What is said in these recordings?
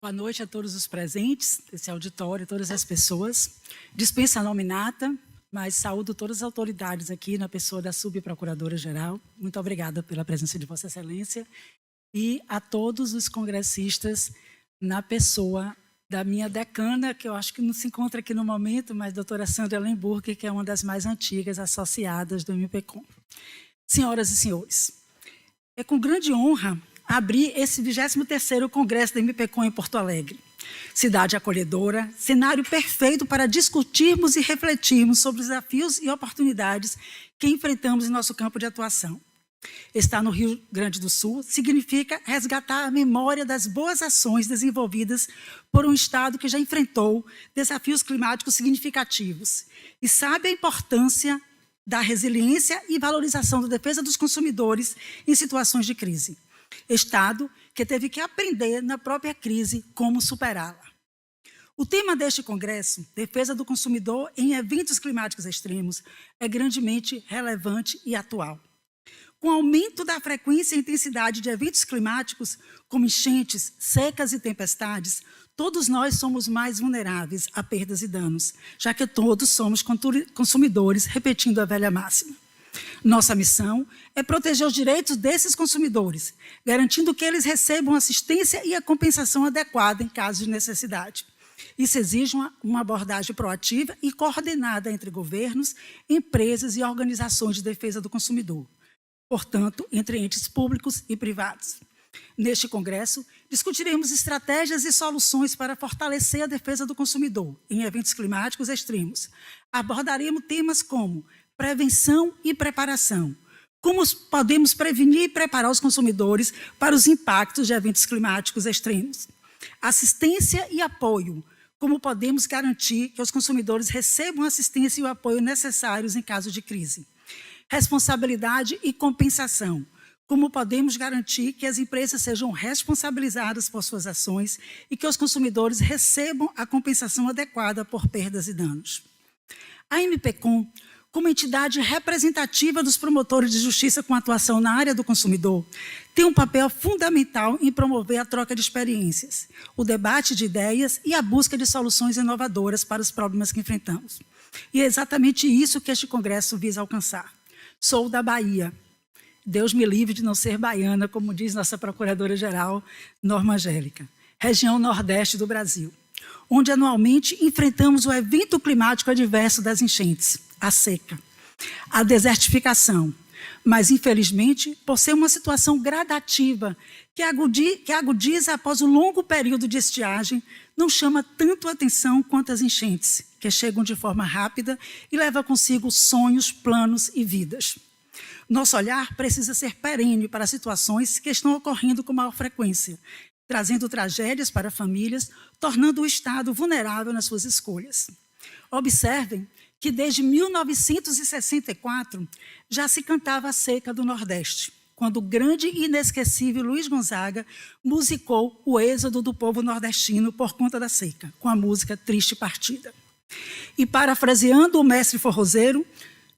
Boa noite a todos os presentes desse auditório, todas as pessoas. Dispensa a nominata, mas saúdo todas as autoridades aqui na pessoa da subprocuradora-geral. Muito obrigada pela presença de Vossa Excelência. E a todos os congressistas na pessoa da minha decana, que eu acho que não se encontra aqui no momento, mas a doutora Sandra Lemburg, que é uma das mais antigas associadas do MPCOM. Senhoras e senhores, é com grande honra abrir esse 23º Congresso da MPCOM em Porto Alegre. Cidade acolhedora, cenário perfeito para discutirmos e refletirmos sobre os desafios e oportunidades que enfrentamos em nosso campo de atuação. Estar no Rio Grande do Sul significa resgatar a memória das boas ações desenvolvidas por um Estado que já enfrentou desafios climáticos significativos e sabe a importância da resiliência e valorização da defesa dos consumidores em situações de crise. Estado que teve que aprender na própria crise como superá-la. O tema deste congresso, Defesa do Consumidor em Eventos Climáticos Extremos, é grandemente relevante e atual. Com o aumento da frequência e intensidade de eventos climáticos, como enchentes, secas e tempestades, todos nós somos mais vulneráveis a perdas e danos, já que todos somos consumidores, repetindo a velha máxima. Nossa missão é proteger os direitos desses consumidores, garantindo que eles recebam assistência e a compensação adequada em caso de necessidade. Isso exige uma abordagem proativa e coordenada entre governos, empresas e organizações de defesa do consumidor, portanto, entre entes públicos e privados. Neste congresso, discutiremos estratégias e soluções para fortalecer a defesa do consumidor em eventos climáticos extremos. Abordaremos temas como prevenção e preparação. Como podemos prevenir e preparar os consumidores para os impactos de eventos climáticos extremos? Assistência e apoio. Como podemos garantir que os consumidores recebam a assistência e o apoio necessários em caso de crise? Responsabilidade e compensação. Como podemos garantir que as empresas sejam responsabilizadas por suas ações e que os consumidores recebam a compensação adequada por perdas e danos? A MPCOM, como entidade representativa dos promotores de justiça com atuação na área do consumidor, tem um papel fundamental em promover a troca de experiências, o debate de ideias e a busca de soluções inovadoras para os problemas que enfrentamos. E é exatamente isso que este congresso visa alcançar. Sou da Bahia. Deus me livre de não ser baiana, como diz nossa procuradora-geral, Norma Angélica, região nordeste do Brasil, onde anualmente enfrentamos o evento climático adverso das enchentes, a seca, a desertificação, mas, infelizmente, por ser uma situação gradativa que agudiza após o longo período de estiagem, não chama tanto atenção quanto as enchentes, que chegam de forma rápida e levam consigo sonhos, planos e vidas. Nosso olhar precisa ser perene para situações que estão ocorrendo com maior frequência, trazendo tragédias para famílias, tornando o Estado vulnerável nas suas escolhas. Observem que desde 1964 já se cantava a seca do Nordeste, quando o grande e inesquecível Luiz Gonzaga musicou o êxodo do povo nordestino por conta da seca, com a música Triste Partida. E parafraseando o mestre forrozeiro,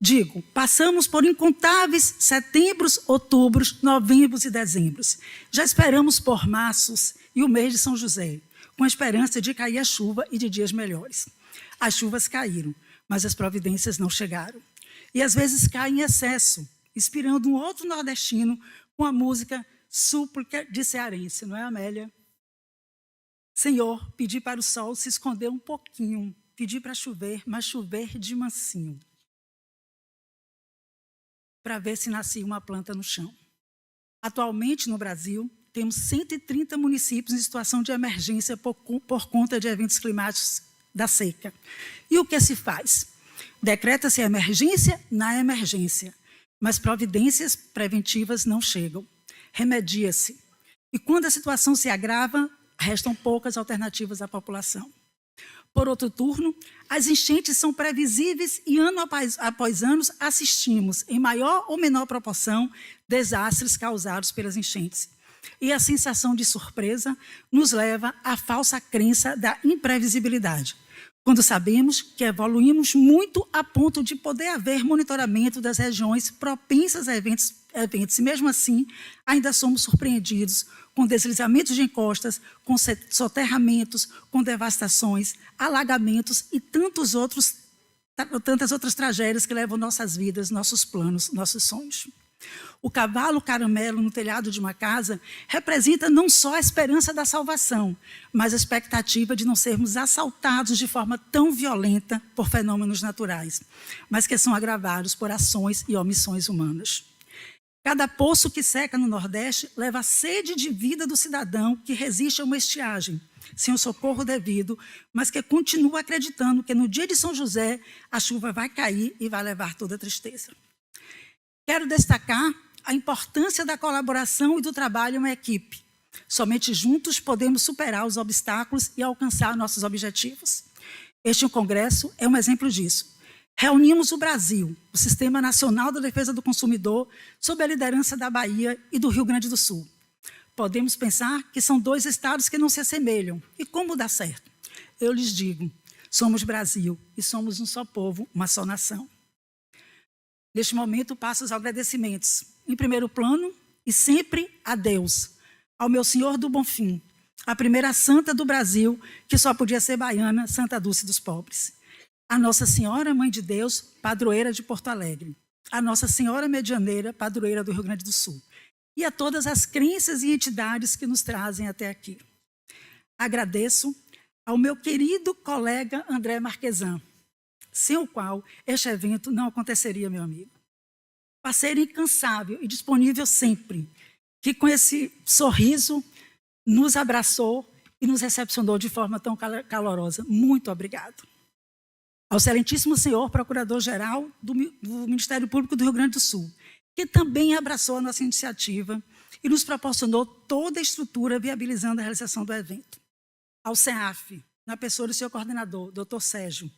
digo, passamos por incontáveis setembros, outubros, novembros e dezembros. Já esperamos por marços e o mês de São José, com a esperança de cair a chuva e de dias melhores. As chuvas caíram, mas as providências não chegaram. E às vezes caem em excesso, inspirando um outro nordestino com a música Súplica de Cearense, não é, Amélia? Senhor, pedi para o sol se esconder um pouquinho, pedi para chover, mas chover de mansinho, para ver se nascia uma planta no chão. Atualmente, no Brasil, temos 130 municípios em situação de emergência por conta de eventos climáticos da seca. E o que se faz? Decreta-se a emergência na emergência, mas providências preventivas não chegam. Remedia-se. E quando a situação se agrava, restam poucas alternativas à população. Por outro turno, as enchentes são previsíveis e ano após ano assistimos, em maior ou menor proporção, desastres causados pelas enchentes. E a sensação de surpresa nos leva à falsa crença da imprevisibilidade. quando sabemos que evoluímos muito a ponto de poder haver monitoramento das regiões propensas a eventos e mesmo assim ainda somos surpreendidos com deslizamentos de encostas, com soterramentos, com devastações, alagamentos e tantas outras tragédias que levam nossas vidas, nossos planos, nossos sonhos. O cavalo caramelo no telhado de uma casa representa não só a esperança da salvação, mas a expectativa de não sermos assaltados de forma tão violenta por fenômenos naturais, mas que são agravados por ações e omissões humanas. Cada poço que seca no Nordeste leva a sede de vida do cidadão que resiste a uma estiagem, sem o socorro devido, mas que continua acreditando que no dia de São José a chuva vai cair e vai levar toda a tristeza. Quero destacar a importância da colaboração e do trabalho em equipe. Somente juntos podemos superar os obstáculos e alcançar nossos objetivos. Este congresso é um exemplo disso. Reunimos o Brasil, o Sistema Nacional da Defesa do Consumidor, sob a liderança da Bahia e do Rio Grande do Sul. Podemos pensar que são dois estados que não se assemelham. E como dá certo? Eu lhes digo, somos Brasil e somos um só povo, uma só nação. Neste momento, passo os agradecimentos. Em primeiro plano, e sempre a Deus, ao meu Senhor do Bonfim, a primeira santa do Brasil, que só podia ser baiana, Santa Dulce dos Pobres. A Nossa Senhora, Mãe de Deus, padroeira de Porto Alegre. A Nossa Senhora Medianeira, padroeira do Rio Grande do Sul. E a todas as crenças e entidades que nos trazem até aqui. Agradeço ao meu querido colega André Marquesan, sem o qual este evento não aconteceria, meu amigo. Parceiro incansável e disponível sempre, que com esse sorriso nos abraçou e nos recepcionou de forma tão calorosa. Muito obrigado. Ao excelentíssimo senhor Procurador-Geral do Ministério Público do Rio Grande do Sul, que também abraçou a nossa iniciativa e nos proporcionou toda a estrutura viabilizando a realização do evento. Ao CEAF, na pessoa do seu coordenador, Dr. Sérgio,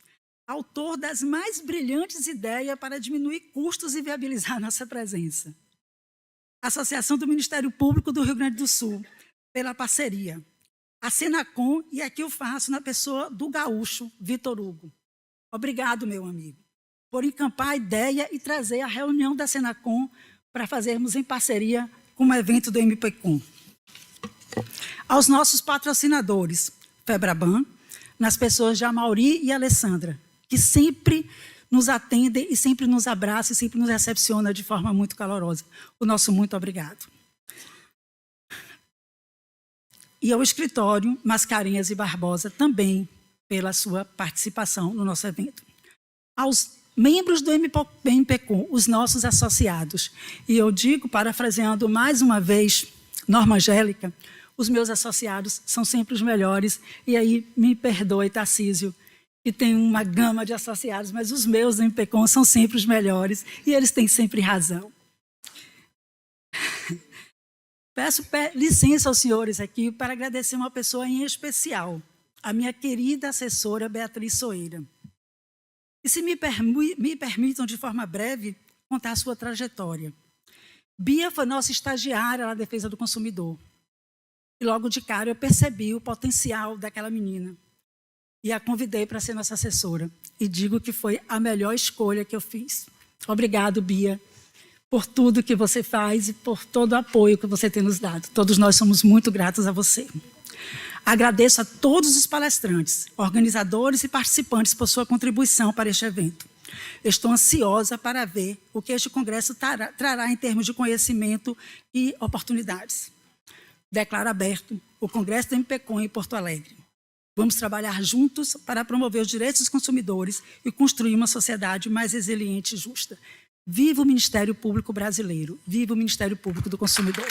autor das mais brilhantes ideias para diminuir custos e viabilizar nossa presença. Associação do Ministério Público do Rio Grande do Sul, pela parceria. A Senacom, e aqui eu faço na pessoa do gaúcho, Vitor Hugo. Obrigado, meu amigo, por encampar a ideia e trazer a reunião da Senacom para fazermos em parceria com o evento do MPCom. Aos nossos patrocinadores, Febraban, nas pessoas de Amauri e Alessandra, que sempre nos atendem e sempre nos abraçam e sempre nos recepciona de forma muito calorosa. O nosso muito obrigado. E ao escritório Mascarenhas e Barbosa, também pela sua participação no nosso evento. Aos membros do MPCom, os nossos associados, e eu digo, parafraseando mais uma vez Norma Angélica, os meus associados são sempre os melhores, e aí me perdoe, Tarcísio, que tem uma gama de associados, mas os meus do MPCom são sempre os melhores, e eles têm sempre razão. Peço licença aos senhores aqui para agradecer uma pessoa em especial, a minha querida assessora Beatriz Soeira. E se me permitam, de forma breve, contar a sua trajetória. Bia foi nossa estagiária na defesa do consumidor. E logo de cara eu percebi o potencial daquela menina. E a convidei para ser nossa assessora. E digo que foi a melhor escolha que eu fiz. Obrigado, Bia, por tudo que você faz e por todo o apoio que você tem nos dado. Todos nós somos muito gratos a você. Agradeço a todos os palestrantes, organizadores e participantes por sua contribuição para este evento. Estou ansiosa para ver o que este congresso trará em termos de conhecimento e oportunidades. Declaro aberto o Congresso do MPCom em Porto Alegre. Vamos trabalhar juntos para promover os direitos dos consumidores e construir uma sociedade mais resiliente e justa. Viva o Ministério Público Brasileiro! Viva o Ministério Público do Consumidor!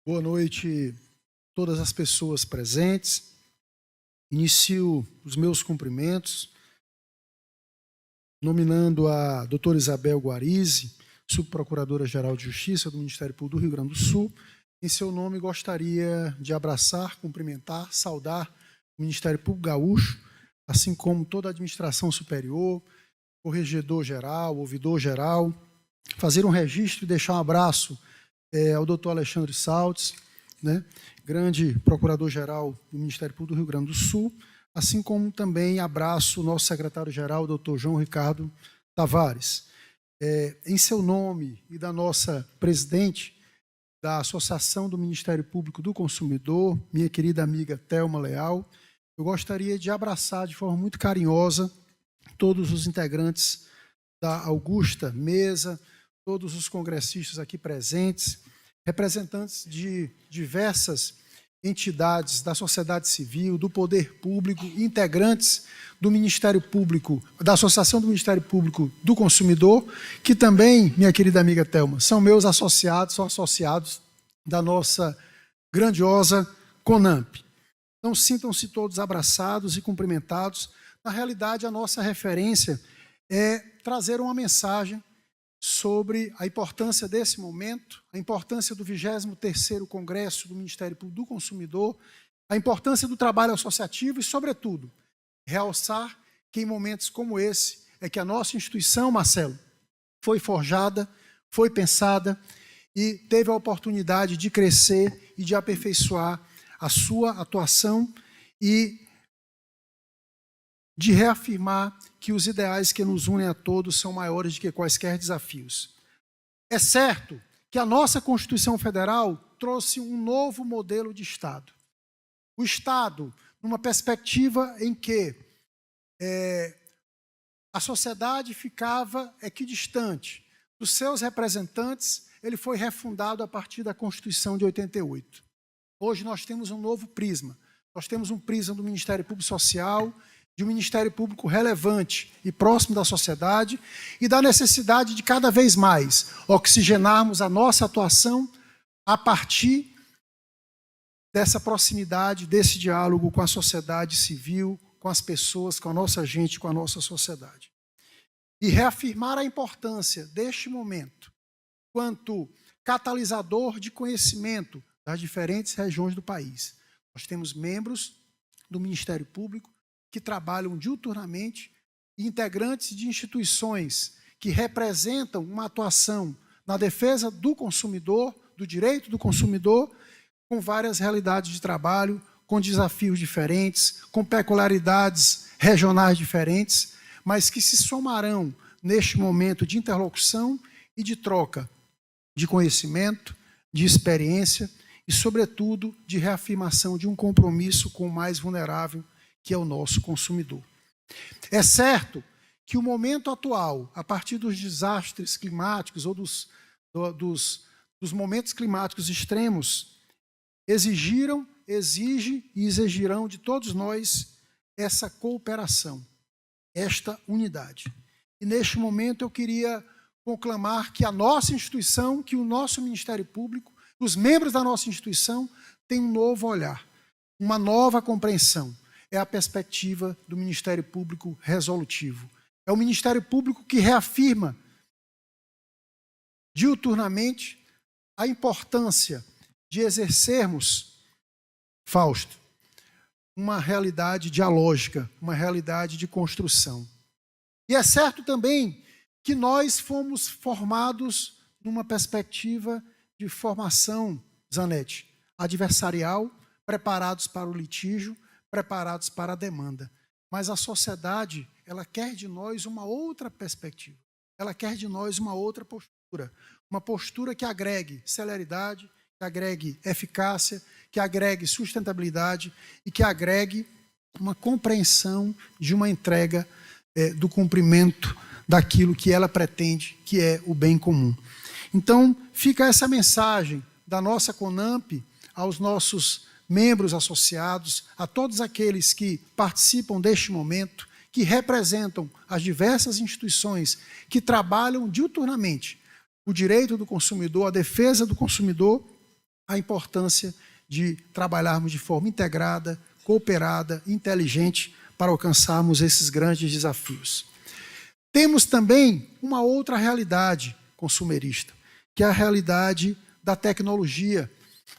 Boa noite a todas as pessoas presentes. Inicio os meus cumprimentos, nominando a doutora Isabel Guarizi, subprocuradora-geral de Justiça do Ministério Público do Rio Grande do Sul. Em seu nome, gostaria de abraçar, cumprimentar, saudar o Ministério Público Gaúcho, assim como toda a administração superior, corregedor-geral, ouvidor-geral, fazer um registro e deixar um abraço ao doutor Alexandre Saltes, né, grande procurador-geral do Ministério Público do Rio Grande do Sul, assim como também abraço o nosso secretário-geral, doutor João Ricardo Tavares. Em seu nome e da nossa presidente da Associação do Ministério Público do Consumidor, minha querida amiga Thelma Leal, eu gostaria de abraçar de forma muito carinhosa todos os integrantes da augusta mesa, todos os congressistas aqui presentes, representantes de diversas entidades da sociedade civil, do poder público, integrantes do Ministério Público, da Associação do Ministério Público do Consumidor, que também, minha querida amiga Thelma, são meus associados, são associados da nossa grandiosa CONAMP. Então, sintam-se todos abraçados e cumprimentados. Na realidade, a nossa referência é trazer uma mensagem sobre a importância desse momento, a importância do 23º Congresso do Ministério Público do Consumidor, a importância do trabalho associativo e, sobretudo, realçar que em momentos como esse é que a nossa instituição, Marcelo, foi forjada, foi pensada e teve a oportunidade de crescer e de aperfeiçoar a sua atuação e de reafirmar que os ideais que nos unem a todos são maiores do que quaisquer desafios. É certo que a nossa Constituição Federal trouxe um novo modelo de Estado. O Estado, numa perspectiva em que a sociedade ficava equidistante dos seus representantes, ele foi refundado a partir da Constituição de 88. Hoje nós temos um novo prisma. Nós temos um prisma do Ministério Público Social, de um Ministério Público relevante e próximo da sociedade e da necessidade de cada vez mais oxigenarmos a nossa atuação a partir dessa proximidade, desse diálogo com a sociedade civil, com as pessoas, com a nossa gente, com a nossa sociedade. E reafirmar a importância deste momento quanto catalisador de conhecimento das diferentes regiões do país. Nós temos membros do Ministério Público que trabalham diuturnamente e integrantes de instituições que representam uma atuação na defesa do consumidor, do direito do consumidor, com várias realidades de trabalho, com desafios diferentes, com peculiaridades regionais diferentes, mas que se somarão neste momento de interlocução e de troca de conhecimento, de experiência e, sobretudo, de reafirmação de um compromisso com o mais vulnerável, que é o nosso consumidor. É certo que o momento atual, a partir dos desastres climáticos ou dos momentos climáticos extremos, exigem e exigirão de todos nós essa cooperação, esta unidade. E neste momento eu queria conclamar que a nossa instituição, que o nosso Ministério Público, os membros da nossa instituição têm um novo olhar, uma nova compreensão. É a perspectiva do Ministério Público resolutivo. É o Ministério Público que reafirma diuturnamente a importância de exercermos, Fausto, uma realidade dialógica, uma realidade de construção. E é certo também que nós fomos formados numa perspectiva de formação, Zanetti, adversarial, preparados para o litígio, preparados para a demanda. Mas a sociedade, ela quer de nós uma outra perspectiva. Ela quer de nós uma outra postura que agregue celeridade, que agregue eficácia, que agregue sustentabilidade e que agregue uma compreensão de uma entrega do cumprimento daquilo que ela pretende, que é o bem comum. Então, fica essa mensagem da nossa CONAMP aos nossos membros associados, a todos aqueles que participam deste momento, que representam as diversas instituições que trabalham diuturnamente o direito do consumidor, a defesa do consumidor, a importância de trabalharmos de forma integrada, cooperada, inteligente para alcançarmos esses grandes desafios. Temos também uma outra realidade consumerista, que é a realidade da tecnologia,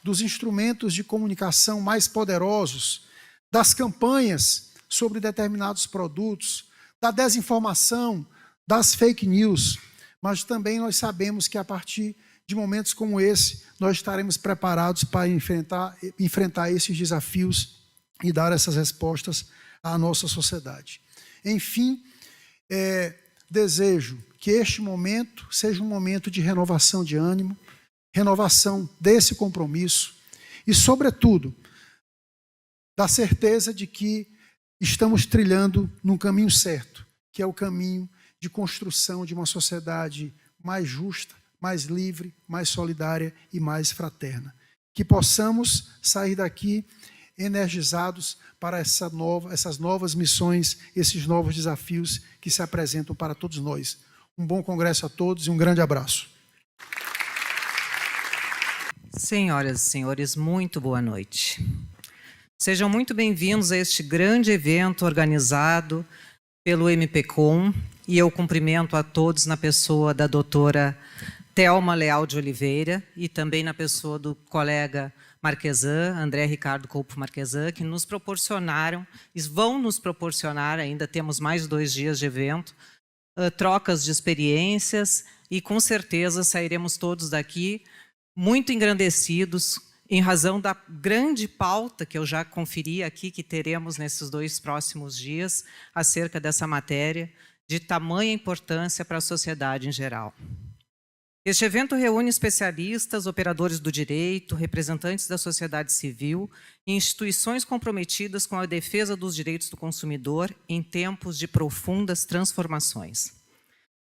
dos instrumentos de comunicação mais poderosos, das campanhas sobre determinados produtos, da desinformação, das fake news, mas também nós sabemos que a partir de momentos como esse, nós estaremos preparados para enfrentar esses desafios e dar essas respostas à nossa sociedade. Enfim, desejo que este momento seja um momento de renovação de ânimo, renovação desse compromisso e, sobretudo, da certeza de que estamos trilhando num caminho certo, que é o caminho de construção de uma sociedade mais justa, mais livre, mais solidária e mais fraterna. Que possamos sair daqui energizados para essas novas missões, esses novos desafios que se apresentam para todos nós. Um bom congresso a todos e um grande abraço. Senhoras e senhores, muito boa noite. Sejam muito bem-vindos a este grande evento organizado pelo MPCOM, e eu cumprimento a todos na pessoa da doutora Thelma Leal de Oliveira e também na pessoa do colega Marquesan, André Ricardo Coupo Marquesan, que nos proporcionaram, e vão nos proporcionar, ainda temos mais 2 dias de evento, trocas de experiências, e com certeza sairemos todos daqui muito engrandecidos em razão da grande pauta que eu já conferi aqui, que teremos nesses 2 próximos dias, acerca dessa matéria de tamanha importância para a sociedade em geral. Este evento reúne especialistas, operadores do direito, representantes da sociedade civil e instituições comprometidas com a defesa dos direitos do consumidor em tempos de profundas transformações.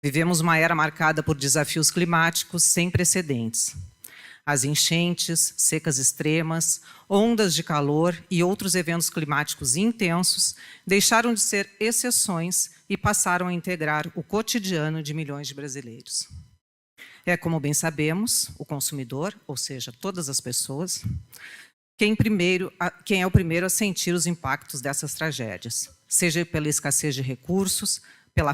Vivemos uma era marcada por desafios climáticos sem precedentes. As enchentes, secas extremas, ondas de calor e outros eventos climáticos intensos deixaram de ser exceções e passaram a integrar o cotidiano de milhões de brasileiros. É, como bem sabemos, o consumidor, ou seja, todas as pessoas, quem é o primeiro a sentir os impactos dessas tragédias, seja pela escassez de recursos, pela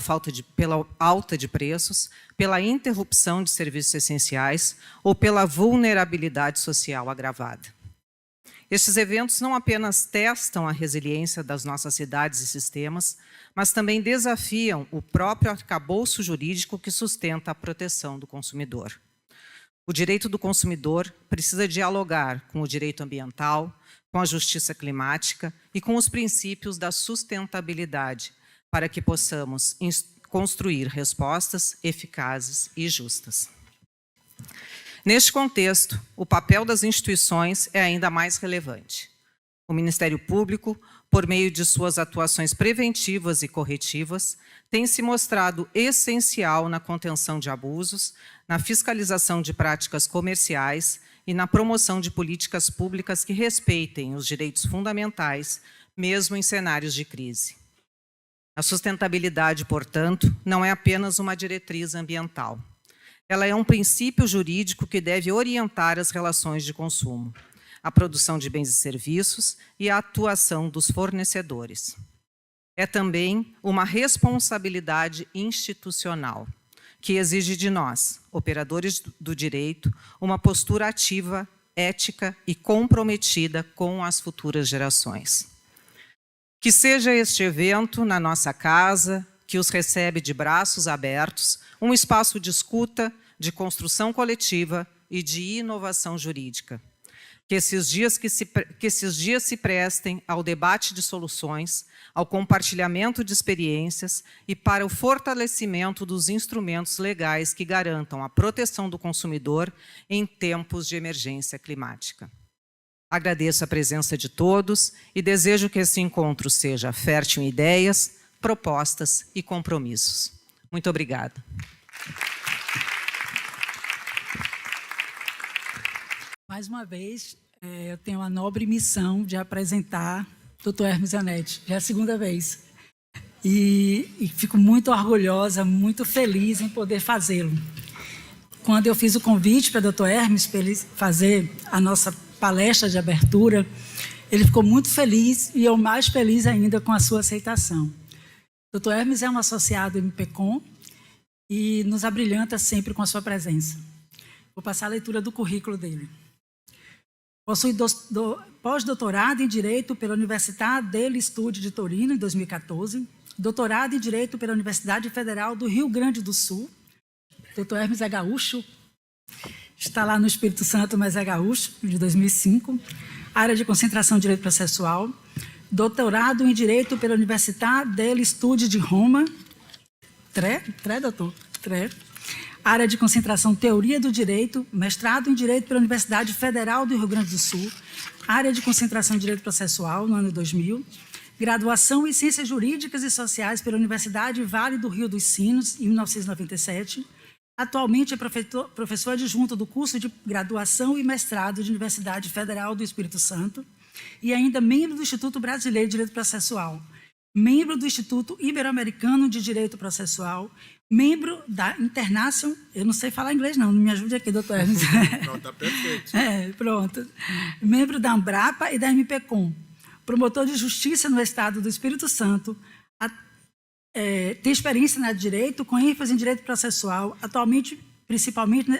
alta de preços, pela interrupção de serviços essenciais ou pela vulnerabilidade social agravada. Estes eventos não apenas testam a resiliência das nossas cidades e sistemas, mas também desafiam o próprio arcabouço jurídico que sustenta a proteção do consumidor. O direito do consumidor precisa dialogar com o direito ambiental, com a justiça climática e com os princípios da sustentabilidade, para que possamos construir respostas eficazes e justas. Neste contexto, o papel das instituições é ainda mais relevante. O Ministério Público, por meio de suas atuações preventivas e corretivas, tem se mostrado essencial na contenção de abusos, na fiscalização de práticas comerciais e na promoção de políticas públicas que respeitem os direitos fundamentais, mesmo em cenários de crise. A sustentabilidade, portanto, não é apenas uma diretriz ambiental. Ela é um princípio jurídico que deve orientar as relações de consumo, a produção de bens e serviços e a atuação dos fornecedores. É também uma responsabilidade institucional, que exige de nós, operadores do direito, uma postura ativa, ética e comprometida com as futuras gerações. Que seja este evento na nossa casa, que os recebe de braços abertos, um espaço de escuta, de construção coletiva e de inovação jurídica. Que esses dias se prestem ao debate de soluções, ao compartilhamento de experiências e para o fortalecimento dos instrumentos legais que garantam a proteção do consumidor em tempos de emergência climática. Agradeço a presença de todos e desejo que esse encontro seja fértil em ideias, propostas e compromissos. Muito obrigada. Mais uma vez, eu tenho a nobre missão de apresentar o Dr. Hermes Zanetti. Já é a 2ª vez. E fico muito orgulhosa, muito feliz em poder fazê-lo. Quando eu fiz o convite para o Dr. Hermes para ele fazer a nossa palestra de abertura, ele ficou muito feliz e eu mais feliz ainda com a sua aceitação. O Dr. Hermes é um associado MPCOM e nos abrilhanta sempre com a sua presença. Vou passar a leitura do currículo dele. Possui pós-doutorado em Direito pela Università degli Studi de Torino, em 2014, doutorado em Direito pela Universidade Federal do Rio Grande do Sul. Dr. Hermes é gaúcho. está lá no Espírito Santo, mas é gaúcho, de 2005. Área de concentração em Direito Processual. Doutorado em Direito pela Università degli Studi de Roma. Doutor? Área de concentração Teoria do Direito. Mestrado em Direito pela Universidade Federal do Rio Grande do Sul. Área de concentração em Direito Processual, no ano 2000. Graduação em Ciências Jurídicas e Sociais pela Universidade Vale do Rio dos Sinos, em 1997. Atualmente é professor adjunto do curso de graduação e mestrado de Universidade Federal do Espírito Santo e ainda membro do Instituto Brasileiro de Direito Processual, membro do Instituto Ibero-Americano de Direito Processual, membro da International, eu não sei falar inglês não me ajude aqui, doutor Ernest. Não, está perfeito. Pronto. Membro da Ambrapa e da MPCOM, promotor de justiça no Estado do Espírito Santo, tem experiência na direito, com ênfase em direito processual, atuando principalmente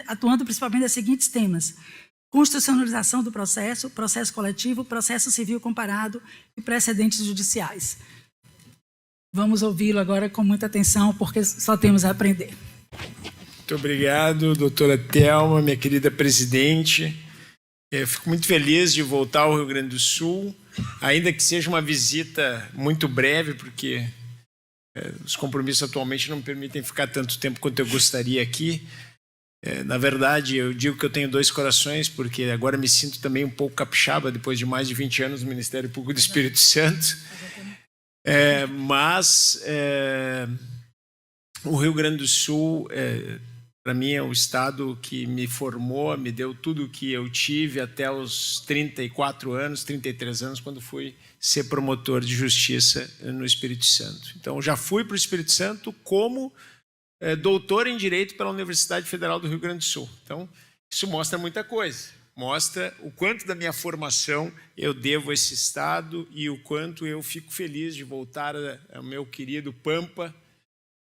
nos seguintes temas: constitucionalização do processo, processo coletivo, processo civil comparado e precedentes judiciais. Vamos ouvi-lo agora com muita atenção, porque só temos a aprender. Muito obrigado, doutora Thelma, minha querida presidente. Eu fico muito feliz de voltar ao Rio Grande do Sul, ainda que seja uma visita muito breve, porque os compromissos atualmente não me permitem ficar tanto tempo quanto eu gostaria aqui. Na verdade, eu digo que eu tenho dois corações, porque agora me sinto também um pouco capixaba, depois de mais de 20 anos no Ministério Público do Espírito Santo. Mas o Rio Grande do Sul, para mim, é o estado que me formou, me deu tudo o que eu tive até os 34 anos, 33 anos, quando fui ser promotor de justiça no Espírito Santo. Então, já fui para o Espírito Santo como doutor em Direito pela Universidade Federal do Rio Grande do Sul. Então, isso mostra muita coisa. Mostra o quanto da minha formação eu devo a esse estado e o quanto eu fico feliz de voltar ao meu querido Pampa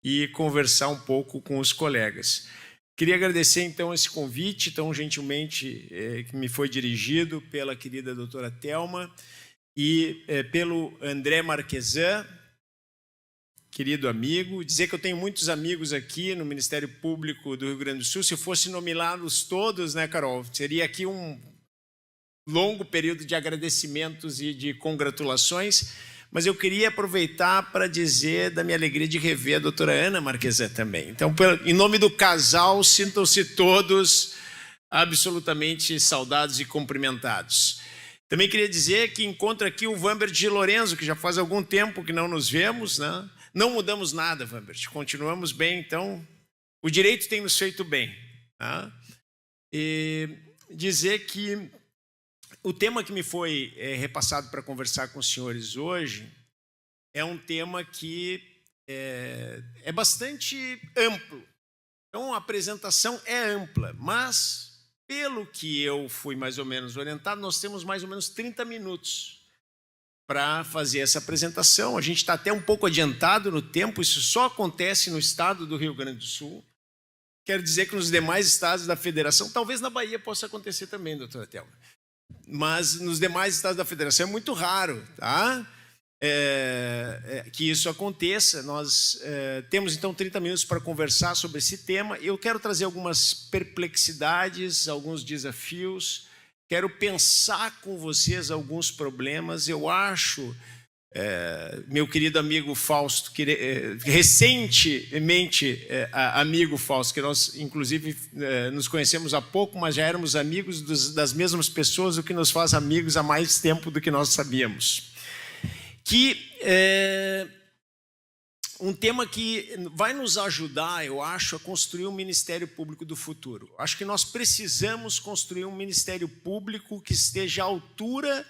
e conversar um pouco com os colegas. Queria agradecer, então, esse convite tão gentilmente que me foi dirigido pela querida doutora Thelma e pelo André Marquesan, querido amigo. Dizer que eu tenho muitos amigos aqui no Ministério Público do Rio Grande do Sul. Se eu fosse nomeá-los todos, né, Carol? Seria aqui um longo período de agradecimentos e de congratulações. Mas eu queria aproveitar para dizer da minha alegria de rever a doutora Ana Marquesan também. Então, em nome do casal, sintam-se todos absolutamente saudados e cumprimentados. Também queria dizer que encontro aqui o Vambert de Lorenzo, que já faz algum tempo que não nos vemos, né? Não mudamos nada, Vambert, continuamos bem, então o direito tem nos feito bem. Tá? E dizer que o tema que me foi repassado para conversar com os senhores hoje é um tema que é bastante amplo. Então, a apresentação é ampla, mas, pelo que eu fui mais ou menos orientado, nós temos mais ou menos 30 minutos para fazer essa apresentação. A gente está até um pouco adiantado no tempo, isso só acontece no estado do Rio Grande do Sul. Quero dizer que nos demais estados da federação, talvez na Bahia possa acontecer também, doutora Thelma, mas nos demais estados da federação é muito raro, tá? Que isso aconteça. Nós temos então 30 minutos para conversar sobre esse tema. Eu quero trazer algumas perplexidades, alguns desafios. Quero pensar com vocês alguns problemas. Eu acho, meu querido amigo Fausto, recentemente amigo Fausto, que nós inclusive nos conhecemos há pouco, mas já éramos amigos das mesmas pessoas, o que nos faz amigos há mais tempo do que nós sabíamos. Que um tema que vai nos ajudar, eu acho, a construir um Ministério Público do futuro. Acho que nós precisamos construir um Ministério Público que esteja à altura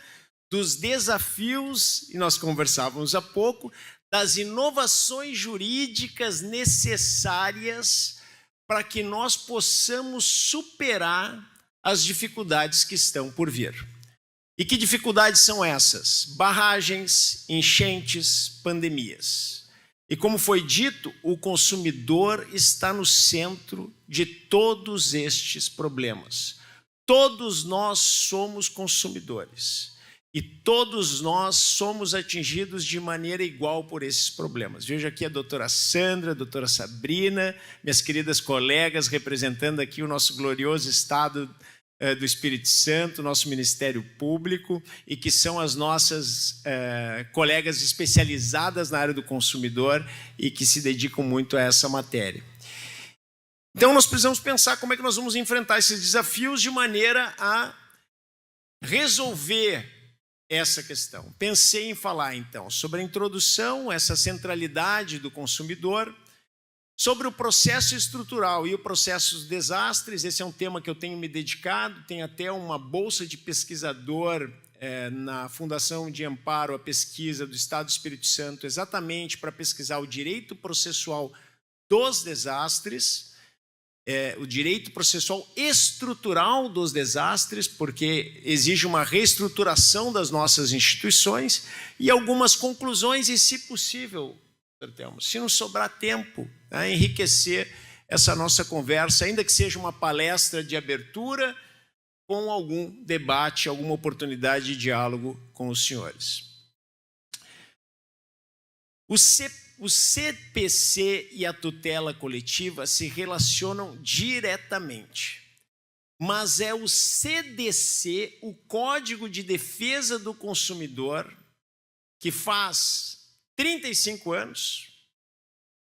dos desafios, e nós conversávamos há pouco, das inovações jurídicas necessárias para que nós possamos superar as dificuldades que estão por vir. E que dificuldades são essas? Barragens, enchentes, pandemias. E como foi dito, o consumidor está no centro de todos estes problemas. Todos nós somos consumidores. E todos nós somos atingidos de maneira igual por esses problemas. Vejo aqui a doutora Sandra, a doutora Sabrina, minhas queridas colegas, representando aqui o nosso glorioso Estado do Espírito Santo, nosso Ministério Público, e que são as nossas colegas especializadas na área do consumidor e que se dedicam muito a essa matéria. Então, nós precisamos pensar como é que nós vamos enfrentar esses desafios de maneira a resolver essa questão. Pensei em falar, então, sobre a introdução, essa centralidade do consumidor, sobre o processo estrutural e o processo dos desastres. Esse é um tema que eu tenho me dedicado, tem até uma bolsa de pesquisador na Fundação de Amparo à Pesquisa do Estado do Espírito Santo, exatamente para pesquisar o direito processual dos desastres, o direito processual estrutural dos desastres, porque exige uma reestruturação das nossas instituições, e algumas conclusões e, se possível, se não sobrar tempo, enriquecer essa nossa conversa, ainda que seja uma palestra de abertura, com algum debate, alguma oportunidade de diálogo com os senhores. O CPC e a tutela coletiva se relacionam diretamente, mas é o CDC, o Código de Defesa do Consumidor, que faz 35 anos,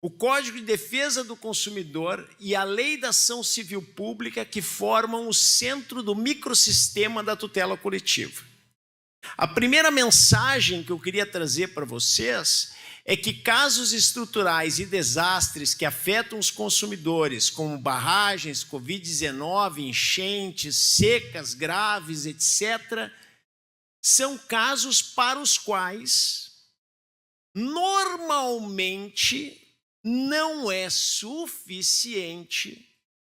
o Código de Defesa do Consumidor e a Lei da Ação Civil Pública que formam o centro do microsistema da tutela coletiva. A primeira mensagem que eu queria trazer para vocês é que casos estruturais e desastres que afetam os consumidores, como barragens, Covid-19, enchentes, secas graves, etc., são casos para os quais, normalmente, não é suficiente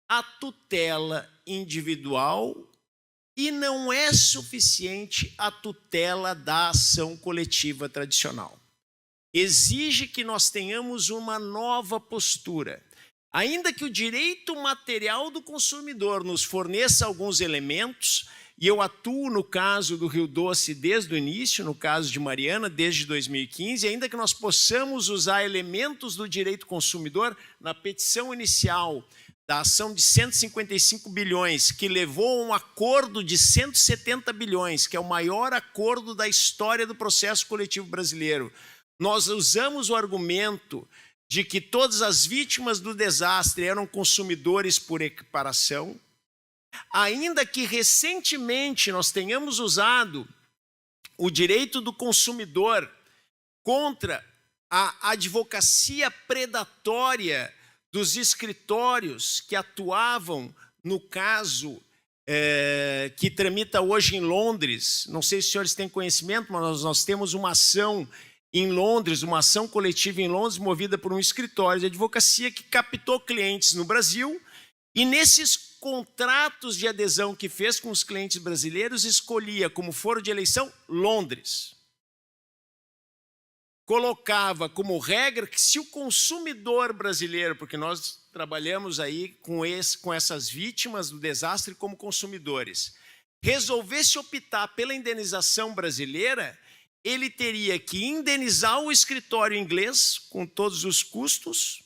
a tutela individual e não é suficiente a tutela da ação coletiva tradicional. Exige que nós tenhamos uma nova postura. Ainda que o direito material do consumidor nos forneça alguns elementos, e eu atuo no caso do Rio Doce desde o início, no caso de Mariana, desde 2015, ainda que nós possamos usar elementos do direito consumidor na petição inicial da ação de 155 bilhões, que levou a um acordo de 170 bilhões, que é o maior acordo da história do processo coletivo brasileiro. Nós usamos o argumento de que todas as vítimas do desastre eram consumidores por equiparação, ainda que recentemente nós tenhamos usado o direito do consumidor contra a advocacia predatória dos escritórios que atuavam no caso que tramita hoje em Londres. Não sei se os senhores têm conhecimento, mas nós temos uma ação em Londres, uma ação coletiva em Londres, movida por um escritório de advocacia que captou clientes no Brasil, e nesses contratos de adesão que fez com os clientes brasileiros, escolhia como foro de eleição Londres. Colocava como regra que se o consumidor brasileiro, porque nós trabalhamos aí com essas vítimas do desastre como consumidores, resolvesse optar pela indenização brasileira, ele teria que indenizar o escritório inglês com todos os custos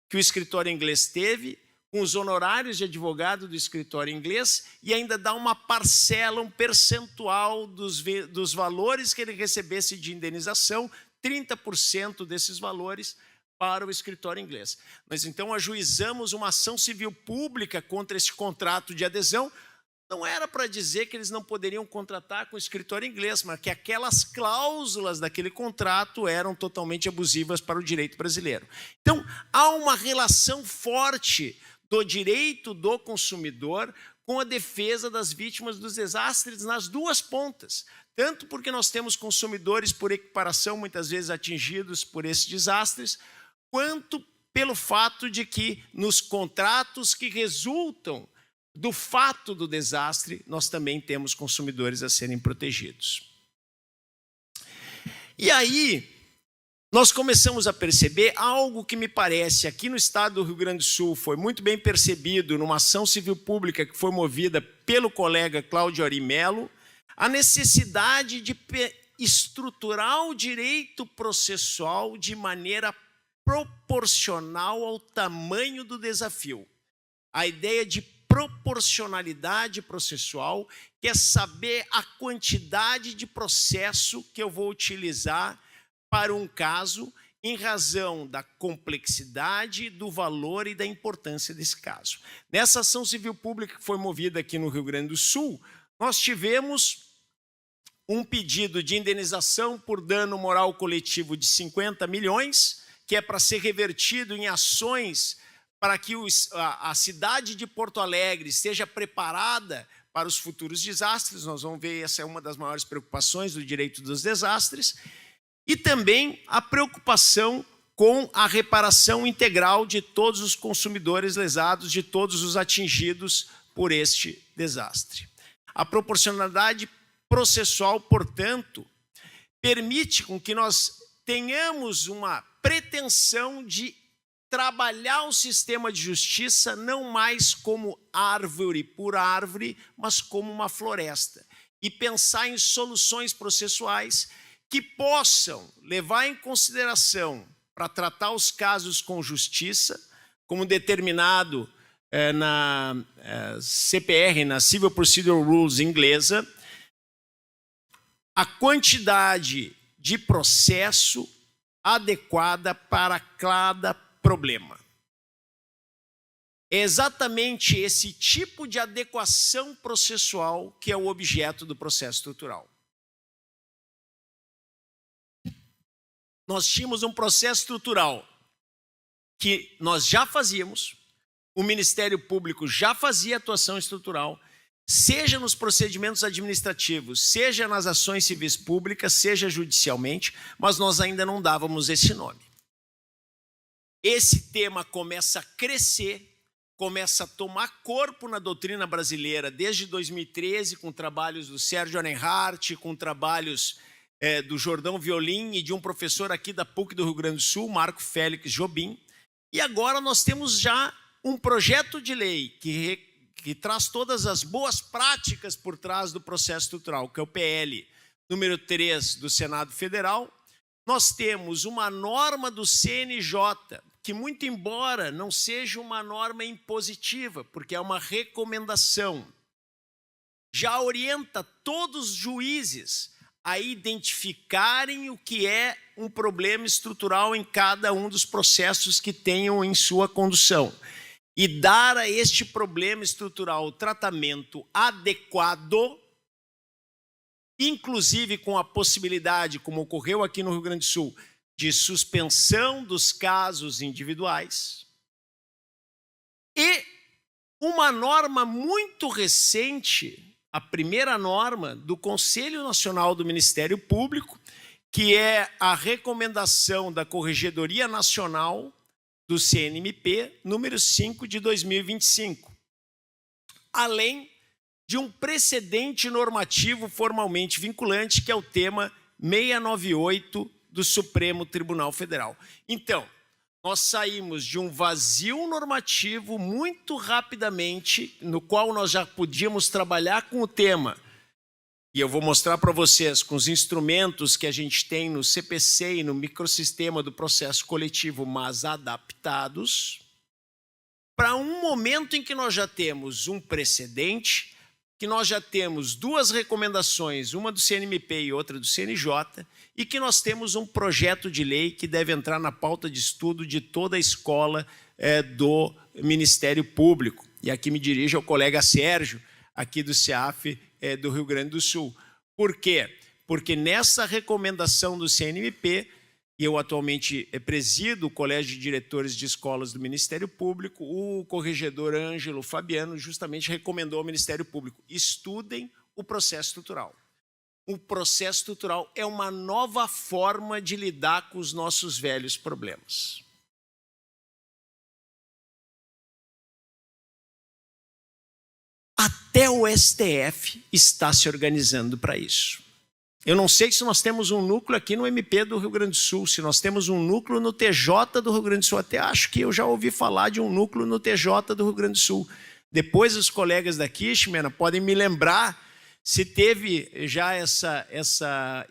que o escritório inglês teve, com os honorários de advogado do escritório inglês, e ainda dar uma parcela, um percentual dos valores que ele recebesse de indenização, 30% desses valores para o escritório inglês. Nós então ajuizamos uma ação civil pública contra esse contrato de adesão. Não era para dizer que eles não poderiam contratar com o escritório inglês, mas que aquelas cláusulas daquele contrato eram totalmente abusivas para o direito brasileiro. Então, há uma relação forte do direito do consumidor com a defesa das vítimas dos desastres nas duas pontas. Tanto porque nós temos consumidores por equiparação, muitas vezes atingidos por esses desastres, quanto pelo fato de que nos contratos que resultam do fato do desastre, nós também temos consumidores a serem protegidos. E aí, nós começamos a perceber algo que me parece, aqui no estado do Rio Grande do Sul, foi muito bem percebido numa ação civil pública que foi movida pelo colega Cláudio Ari Melo, a necessidade de estruturar o direito processual de maneira proporcional ao tamanho do desafio. A ideia de proporcionalidade processual, que é saber a quantidade de processo que eu vou utilizar para um caso, em razão da complexidade, do valor e da importância desse caso. Nessa ação civil pública que foi movida aqui no Rio Grande do Sul, nós tivemos um pedido de indenização por dano moral coletivo de 50 milhões, que é para ser revertido em ações para que a cidade de Porto Alegre esteja preparada para os futuros desastres. Nós vamos ver, essa é uma das maiores preocupações do direito dos desastres. E também a preocupação com a reparação integral de todos os consumidores lesados, de todos os atingidos por este desastre. A proporcionalidade processual, portanto, permite com que nós tenhamos uma pretensão de trabalhar o sistema de justiça não mais como árvore por árvore, mas como uma floresta. E pensar em soluções processuais que possam levar em consideração, para tratar os casos com justiça, como determinado na CPR, na Civil Procedure Rules inglesa, a quantidade de processo adequada para cada problema. É exatamente esse tipo de adequação processual que é o objeto do processo estrutural. Nós tínhamos um processo estrutural que nós já fazíamos, o Ministério Público já fazia atuação estrutural, seja nos procedimentos administrativos, seja nas ações civis públicas, seja judicialmente, mas nós ainda não dávamos esse nome. Esse tema começa a crescer, começa a tomar corpo na doutrina brasileira desde 2013, com trabalhos do Sérgio Arenhart, com trabalhos do Jordão Violim e de um professor aqui da PUC do Rio Grande do Sul, Marco Félix Jobim. E agora nós temos já um projeto de lei que traz todas as boas práticas por trás do processo estrutural, que é o PL número 3 do Senado Federal. Nós temos uma norma do CNJ, que muito embora não seja uma norma impositiva, porque é uma recomendação, já orienta todos os juízes a identificarem o que é um problema estrutural em cada um dos processos que tenham em sua condução e dar a este problema estrutural o tratamento adequado, inclusive com a possibilidade, como ocorreu aqui no Rio Grande do Sul, de suspensão dos casos individuais. E uma norma muito recente, a primeira norma do Conselho Nacional do Ministério Público, que é a recomendação da Corregedoria Nacional do CNMP, número 5 de 2025. Além de um precedente normativo formalmente vinculante, que é o tema 698 do Supremo Tribunal Federal. Então, nós saímos de um vazio normativo muito rapidamente, no qual nós já podíamos trabalhar com o tema, e eu vou mostrar para vocês com os instrumentos que a gente tem no CPC e no microsistema do processo coletivo, mas adaptados, para um momento em que nós já temos um precedente, que nós já temos duas recomendações, uma do CNMP e outra do CNJ, e que nós temos um projeto de lei que deve entrar na pauta de estudo de toda a escola do Ministério Público. E aqui me dirijo ao colega Sérgio, aqui do CEAF do Rio Grande do Sul. Por quê? Porque nessa recomendação do CNMP, e eu atualmente presido o Colégio de Diretores de Escolas do Ministério Público, o corregedor Ângelo Fabiano justamente recomendou ao Ministério Público: estudem o processo estrutural. O processo estrutural é uma nova forma de lidar com os nossos velhos problemas. Até o STF está se organizando para isso. Eu não sei se nós temos um núcleo aqui no MP do Rio Grande do Sul, se nós temos um núcleo no TJ do Rio Grande do Sul. Até acho que eu já ouvi falar de um núcleo no TJ do Rio Grande do Sul. Depois os colegas daqui, Ximena, podem me lembrar se teve já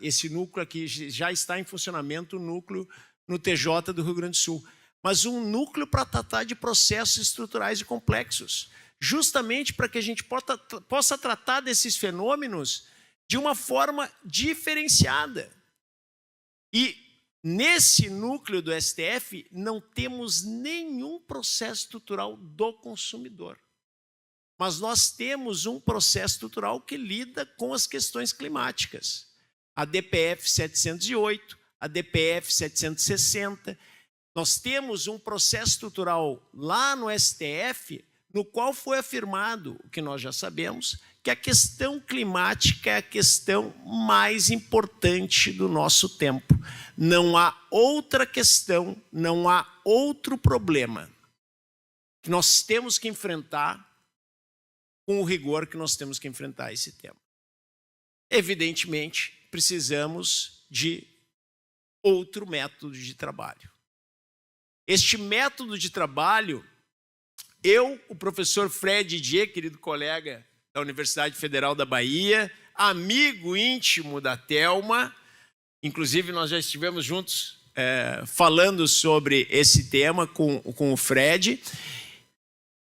esse núcleo aqui, já está em funcionamento o núcleo no TJ do Rio Grande do Sul, mas um núcleo para tratar de processos estruturais e complexos, justamente para que a gente possa tratar desses fenômenos de uma forma diferenciada. E nesse núcleo do STF não temos nenhum processo estrutural do consumidor. Mas nós temos um processo estrutural que lida com as questões climáticas. A DPF 708, a DPF 760. Nós temos um processo estrutural lá no STF, no qual foi afirmado, o que nós já sabemos, que a questão climática é a questão mais importante do nosso tempo. Não há outra questão, não há outro problema que nós temos que enfrentar com o rigor que nós temos que enfrentar esse tema. Evidentemente, precisamos de outro método de trabalho. Este método de trabalho, o professor Fred Didier, querido colega da Universidade Federal da Bahia, amigo íntimo da Thelma, inclusive nós já estivemos juntos falando sobre esse tema com o Fred.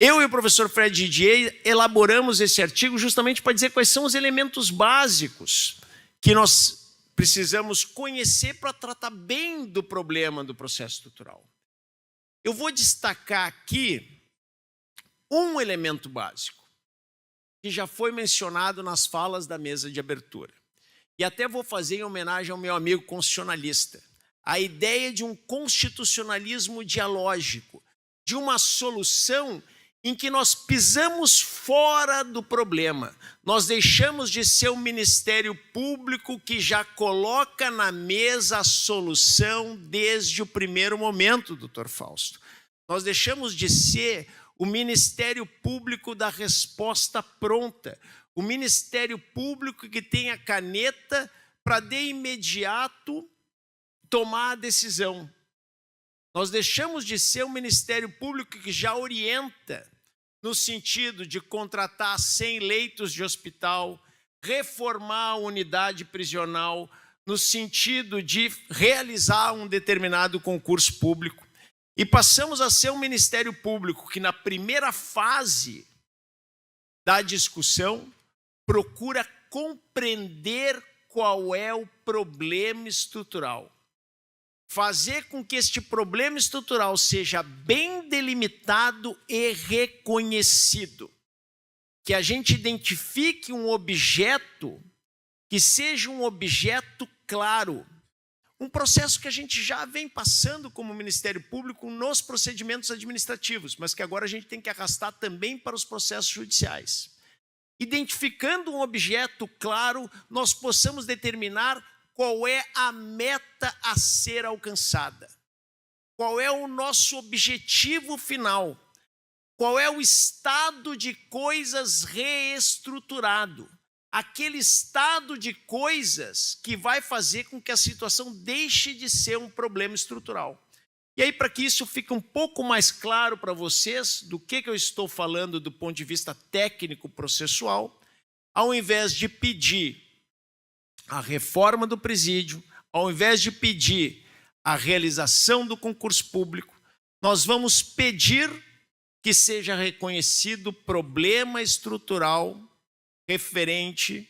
Eu e o professor Fred Didier elaboramos esse artigo justamente para dizer quais são os elementos básicos que nós precisamos conhecer para tratar bem do problema do processo estrutural. Eu vou destacar aqui um elemento básico, que já foi mencionado nas falas da mesa de abertura. E até vou fazer em homenagem ao meu amigo constitucionalista. A ideia de um constitucionalismo dialógico, de uma solução em que nós pisamos fora do problema. Nós deixamos de ser um Ministério Público que já coloca na mesa a solução desde o primeiro momento, doutor Fausto. Nós deixamos de ser o Ministério Público da resposta pronta, o Ministério Público que tem a caneta para de imediato tomar a decisão. Nós deixamos de ser um Ministério Público que já orienta no sentido de contratar 100 leitos de hospital, reformar a unidade prisional, no sentido de realizar um determinado concurso público. E passamos a ser um Ministério Público que, na primeira fase da discussão, procura compreender qual é o problema estrutural. Fazer com que este problema estrutural seja bem delimitado e reconhecido. Que a gente identifique um objeto que seja um objeto claro. Um processo que a gente já vem passando como Ministério Público nos procedimentos administrativos, mas que agora a gente tem que arrastar também para os processos judiciais. Identificando um objeto claro, nós possamos determinar qual é a meta a ser alcançada, qual é o nosso objetivo final, qual é o estado de coisas reestruturado, aquele estado de coisas que vai fazer com que a situação deixe de ser um problema estrutural. E aí, para que isso fique um pouco mais claro para vocês do que eu estou falando do ponto de vista técnico-processual, ao invés de pedir a reforma do presídio, ao invés de pedir a realização do concurso público, nós vamos pedir que seja reconhecido o problema estrutural referente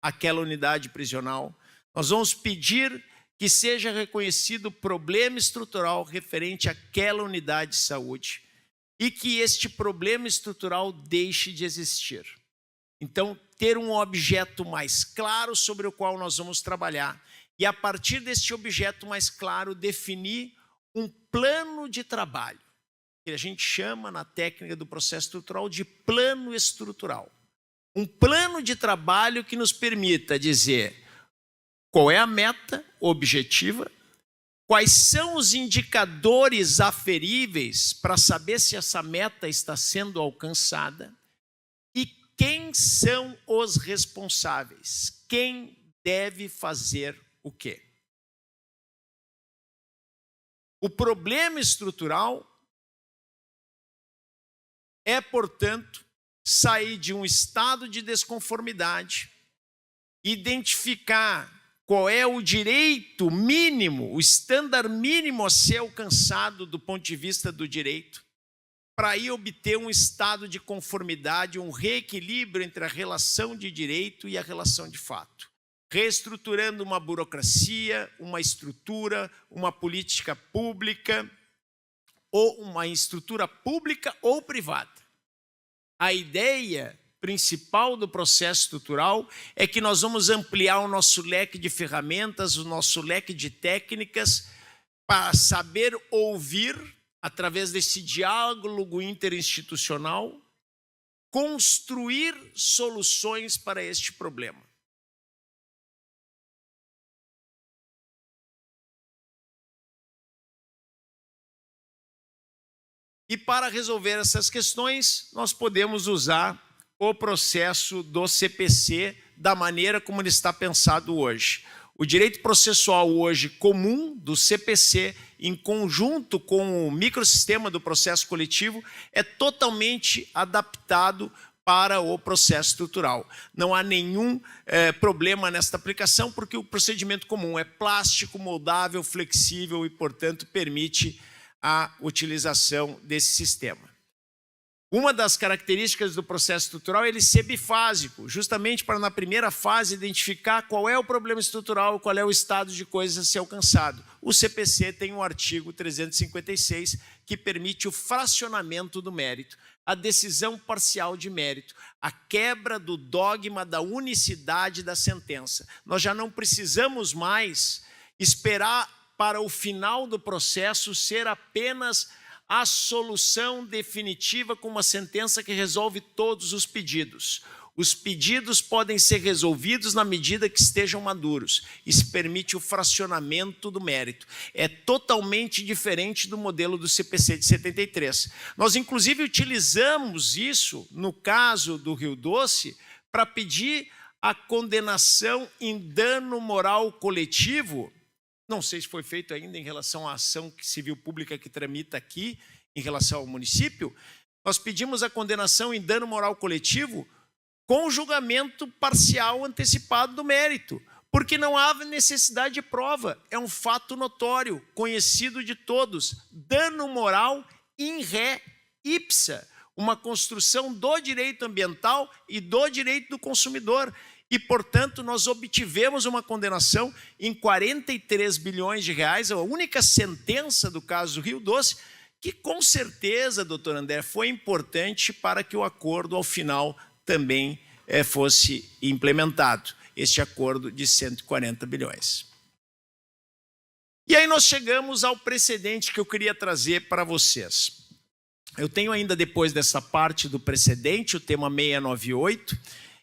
àquela unidade prisional. Nós vamos pedir que seja reconhecido o problema estrutural referente àquela unidade de saúde e que este problema estrutural deixe de existir. Então, ter um objeto mais claro sobre o qual nós vamos trabalhar e, a partir deste objeto mais claro, definir um plano de trabalho, que a gente chama, na técnica do processo estrutural, de plano estrutural. Um plano de trabalho que nos permita dizer qual é a meta objetiva, quais são os indicadores aferíveis para saber se essa meta está sendo alcançada e quem são os responsáveis, quem deve fazer o quê. O problema estrutural é, portanto, sair de um estado de desconformidade identificar qual é o direito mínimo, o estándar mínimo a ser alcançado do ponto de vista do direito, para aí obter um estado de conformidade, um reequilíbrio entre a relação de direito e a relação de fato, reestruturando uma burocracia, uma estrutura, uma política pública, ou uma estrutura pública ou privada. A ideia principal do processo estrutural é que nós vamos ampliar o nosso leque de ferramentas, o nosso leque de técnicas, para saber ouvir, através desse diálogo interinstitucional, construir soluções para este problema. E para resolver essas questões, nós podemos usar o processo do CPC da maneira como ele está pensado hoje. O direito processual hoje comum do CPC, em conjunto com o microsistema do processo coletivo, é totalmente adaptado para o processo estrutural. Não há nenhum problema nesta aplicação, porque o procedimento comum é plástico, moldável, flexível e, portanto, permite a utilização desse sistema. Uma das características do processo estrutural é ele ser bifásico, justamente para, na primeira fase, identificar qual é o problema estrutural, qual é o estado de coisas a ser alcançado. O CPC tem um artigo 356 que permite o fracionamento do mérito, a decisão parcial de mérito, a quebra do dogma da unicidade da sentença. Nós já não precisamos mais esperar para o final do processo ser apenas a solução definitiva com uma sentença que resolve todos os pedidos. Os pedidos podem ser resolvidos na medida que estejam maduros. Isso permite o fracionamento do mérito. É totalmente diferente do modelo do CPC de 73. Nós, inclusive, utilizamos isso, no caso do Rio Doce, para pedir a condenação em dano moral coletivo. Não sei se foi feito ainda em relação à ação civil pública que tramita aqui, em relação ao município. Nós pedimos a condenação em dano moral coletivo com julgamento parcial antecipado do mérito, porque não há necessidade de prova. É um fato notório, conhecido de todos. Dano moral in re ipsa, uma construção do direito ambiental e do direito do consumidor. E, portanto, nós obtivemos uma condenação em 43 bilhões de reais, a única sentença do caso do Rio Doce, que com certeza, doutor André, foi importante para que o acordo, ao final, também fosse implementado, este acordo de 140 bilhões. E aí nós chegamos ao precedente que eu queria trazer para vocês. Eu tenho ainda, depois dessa parte do precedente, o tema 698,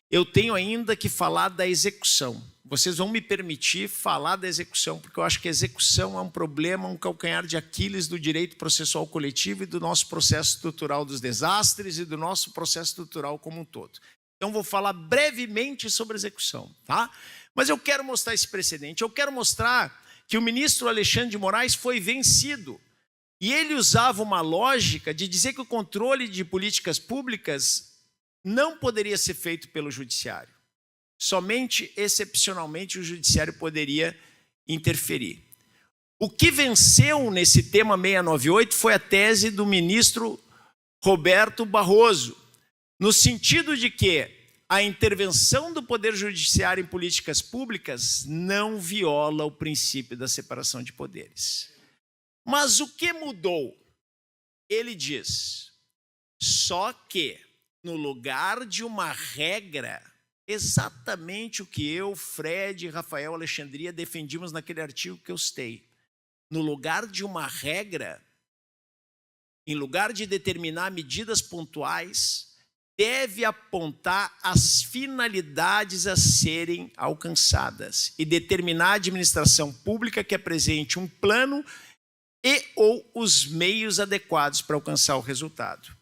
eu tenho ainda que falar da execução. Vocês vão me permitir falar da execução, porque eu acho que a execução é um problema, um calcanhar de Aquiles do direito processual coletivo e do nosso processo estrutural dos desastres e do nosso processo estrutural como um todo. Então, vou falar brevemente sobre a execução, tá? Mas eu quero mostrar esse precedente. Eu quero mostrar que o ministro Alexandre de Moraes foi vencido. E ele usava uma lógica de dizer que o controle de políticas públicas não poderia ser feito pelo judiciário. Somente, excepcionalmente, o judiciário poderia interferir. O que venceu nesse tema 698 foi a tese do ministro Roberto Barroso, no sentido de que a intervenção do Poder Judiciário em políticas públicas não viola o princípio da separação de poderes. Mas o que mudou? Ele diz, só que no lugar de uma regra, exatamente o que eu, Fred e Rafael Alexandria defendimos naquele artigo que eu citei. No lugar de uma regra, em lugar de determinar medidas pontuais, deve apontar as finalidades a serem alcançadas e determinar a administração pública que apresente um plano e ou os meios adequados para alcançar o resultado.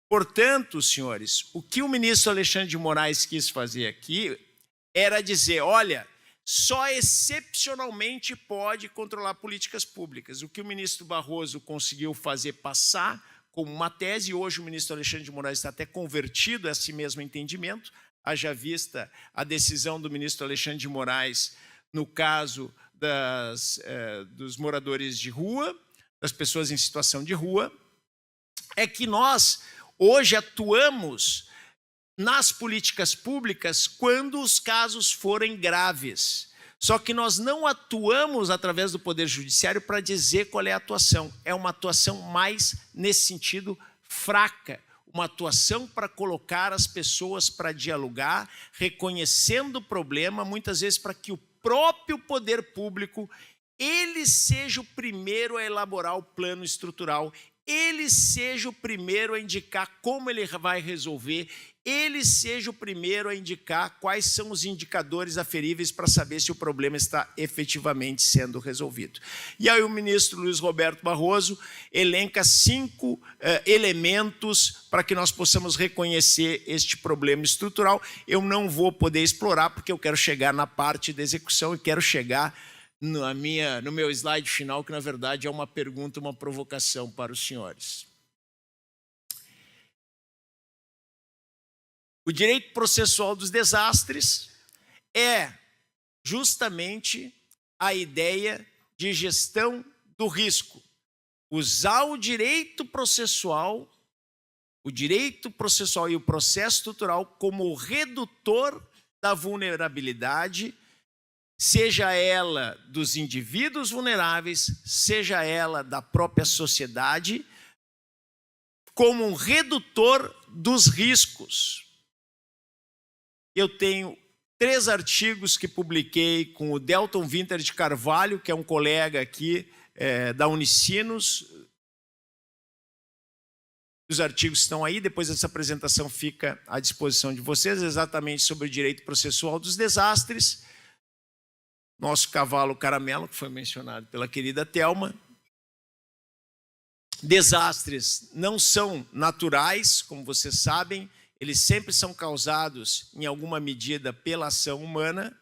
Portanto, senhores, o que o ministro Alexandre de Moraes quis fazer aqui era dizer, olha, só excepcionalmente pode controlar políticas públicas. O que o ministro Barroso conseguiu fazer passar como uma tese, e hoje o ministro Alexandre de Moraes está até convertido a esse mesmo entendimento, haja vista a decisão do ministro Alexandre de Moraes no caso dos moradores de rua, das pessoas em situação de rua, é que nós hoje atuamos nas políticas públicas quando os casos forem graves. Só que nós não atuamos através do Poder Judiciário para dizer qual é a atuação. É uma atuação mais, nesse sentido, fraca. Uma atuação para colocar as pessoas para dialogar, reconhecendo o problema, muitas vezes para que o próprio poder público ele seja o primeiro a elaborar o plano estrutural, ele seja o primeiro a indicar como ele vai resolver, ele seja o primeiro a indicar quais são os indicadores aferíveis para saber se o problema está efetivamente sendo resolvido. E aí o ministro Luiz Roberto Barroso elenca 5 elementos para que nós possamos reconhecer este problema estrutural. Eu não vou poder explorar porque eu quero chegar na parte da execução e quero chegar no meu slide final, que na verdade é uma pergunta, uma provocação para os senhores. O direito processual dos desastres é justamente a ideia de gestão do risco. Usar o direito processual e o processo estrutural como redutor da vulnerabilidade, seja ela dos indivíduos vulneráveis, seja ela da própria sociedade, como um redutor dos riscos. Eu tenho 3 artigos que publiquei com o Delton Winter de Carvalho, que é um colega aqui da Unicinos. Os artigos estão aí, depois essa apresentação fica à disposição de vocês, exatamente sobre o direito processual dos desastres. Nosso cavalo caramelo, que foi mencionado pela querida Thelma. Desastres não são naturais, como vocês sabem, eles sempre são causados, em alguma medida, pela ação humana.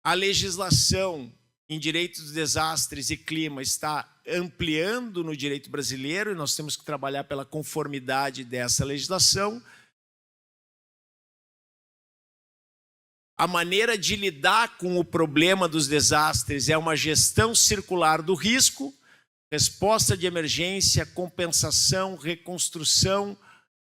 A legislação em direito dos desastres e clima está ampliando no direito brasileiro e nós temos que trabalhar pela conformidade dessa legislação. A maneira de lidar com o problema dos desastres é uma gestão circular do risco, resposta de emergência, compensação, reconstrução,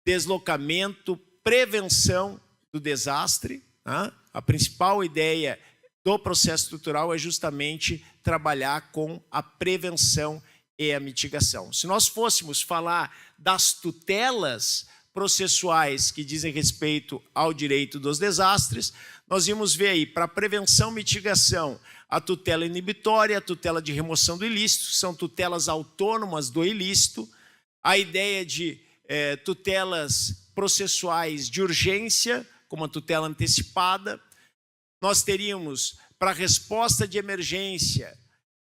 deslocamento, prevenção do desastre. A principal ideia do processo estrutural é justamente trabalhar com a prevenção e a mitigação. Se nós fôssemos falar das tutelas processuais que dizem respeito ao direito dos desastres, nós íamos ver aí, para prevenção e mitigação, a tutela inibitória, a tutela de remoção do ilícito, são tutelas autônomas do ilícito, a ideia de tutelas processuais de urgência, como a tutela antecipada. Nós teríamos, para resposta de emergência,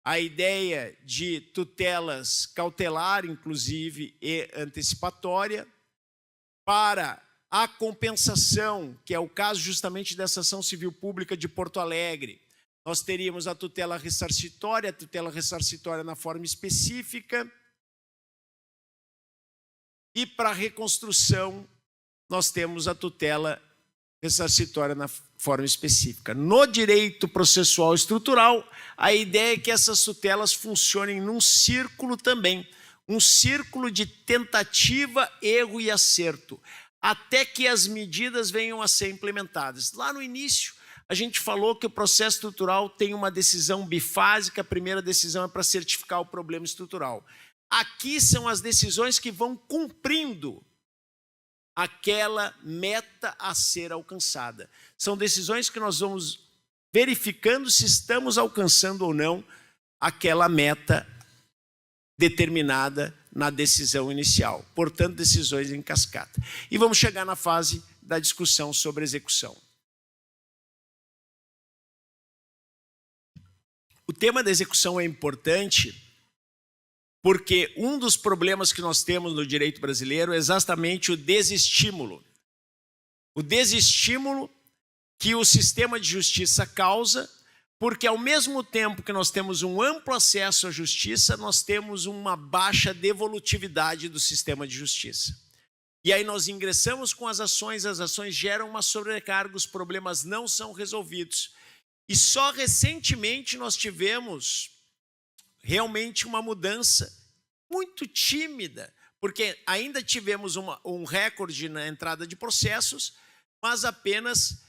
a ideia de tutelas cautelar, inclusive, e antecipatória. Para a compensação, que é o caso justamente dessa ação civil pública de Porto Alegre, nós teríamos a tutela ressarcitória na forma específica. E para a reconstrução, nós temos a tutela ressarcitória na forma específica. No direito processual estrutural, a ideia é que essas tutelas funcionem num círculo também, um círculo de tentativa, erro e acerto, até que as medidas venham a ser implementadas. Lá no início, a gente falou que o processo estrutural tem uma decisão bifásica, a primeira decisão é para certificar o problema estrutural. Aqui são as decisões que vão cumprindo aquela meta a ser alcançada. São decisões que nós vamos verificando se estamos alcançando ou não aquela meta determinada na decisão inicial. Portanto, decisões em cascata. E vamos chegar na fase da discussão sobre execução. O tema da execução é importante porque um dos problemas que nós temos no direito brasileiro é exatamente o desestímulo. O desestímulo que o sistema de justiça causa Porque ao mesmo tempo que nós temos um amplo acesso à justiça, nós temos uma baixa devolutividade do sistema de justiça. E aí nós ingressamos com as ações geram uma sobrecarga, os problemas não são resolvidos. E só recentemente nós tivemos realmente uma mudança muito tímida, porque ainda tivemos um recorde na entrada de processos, mas apenas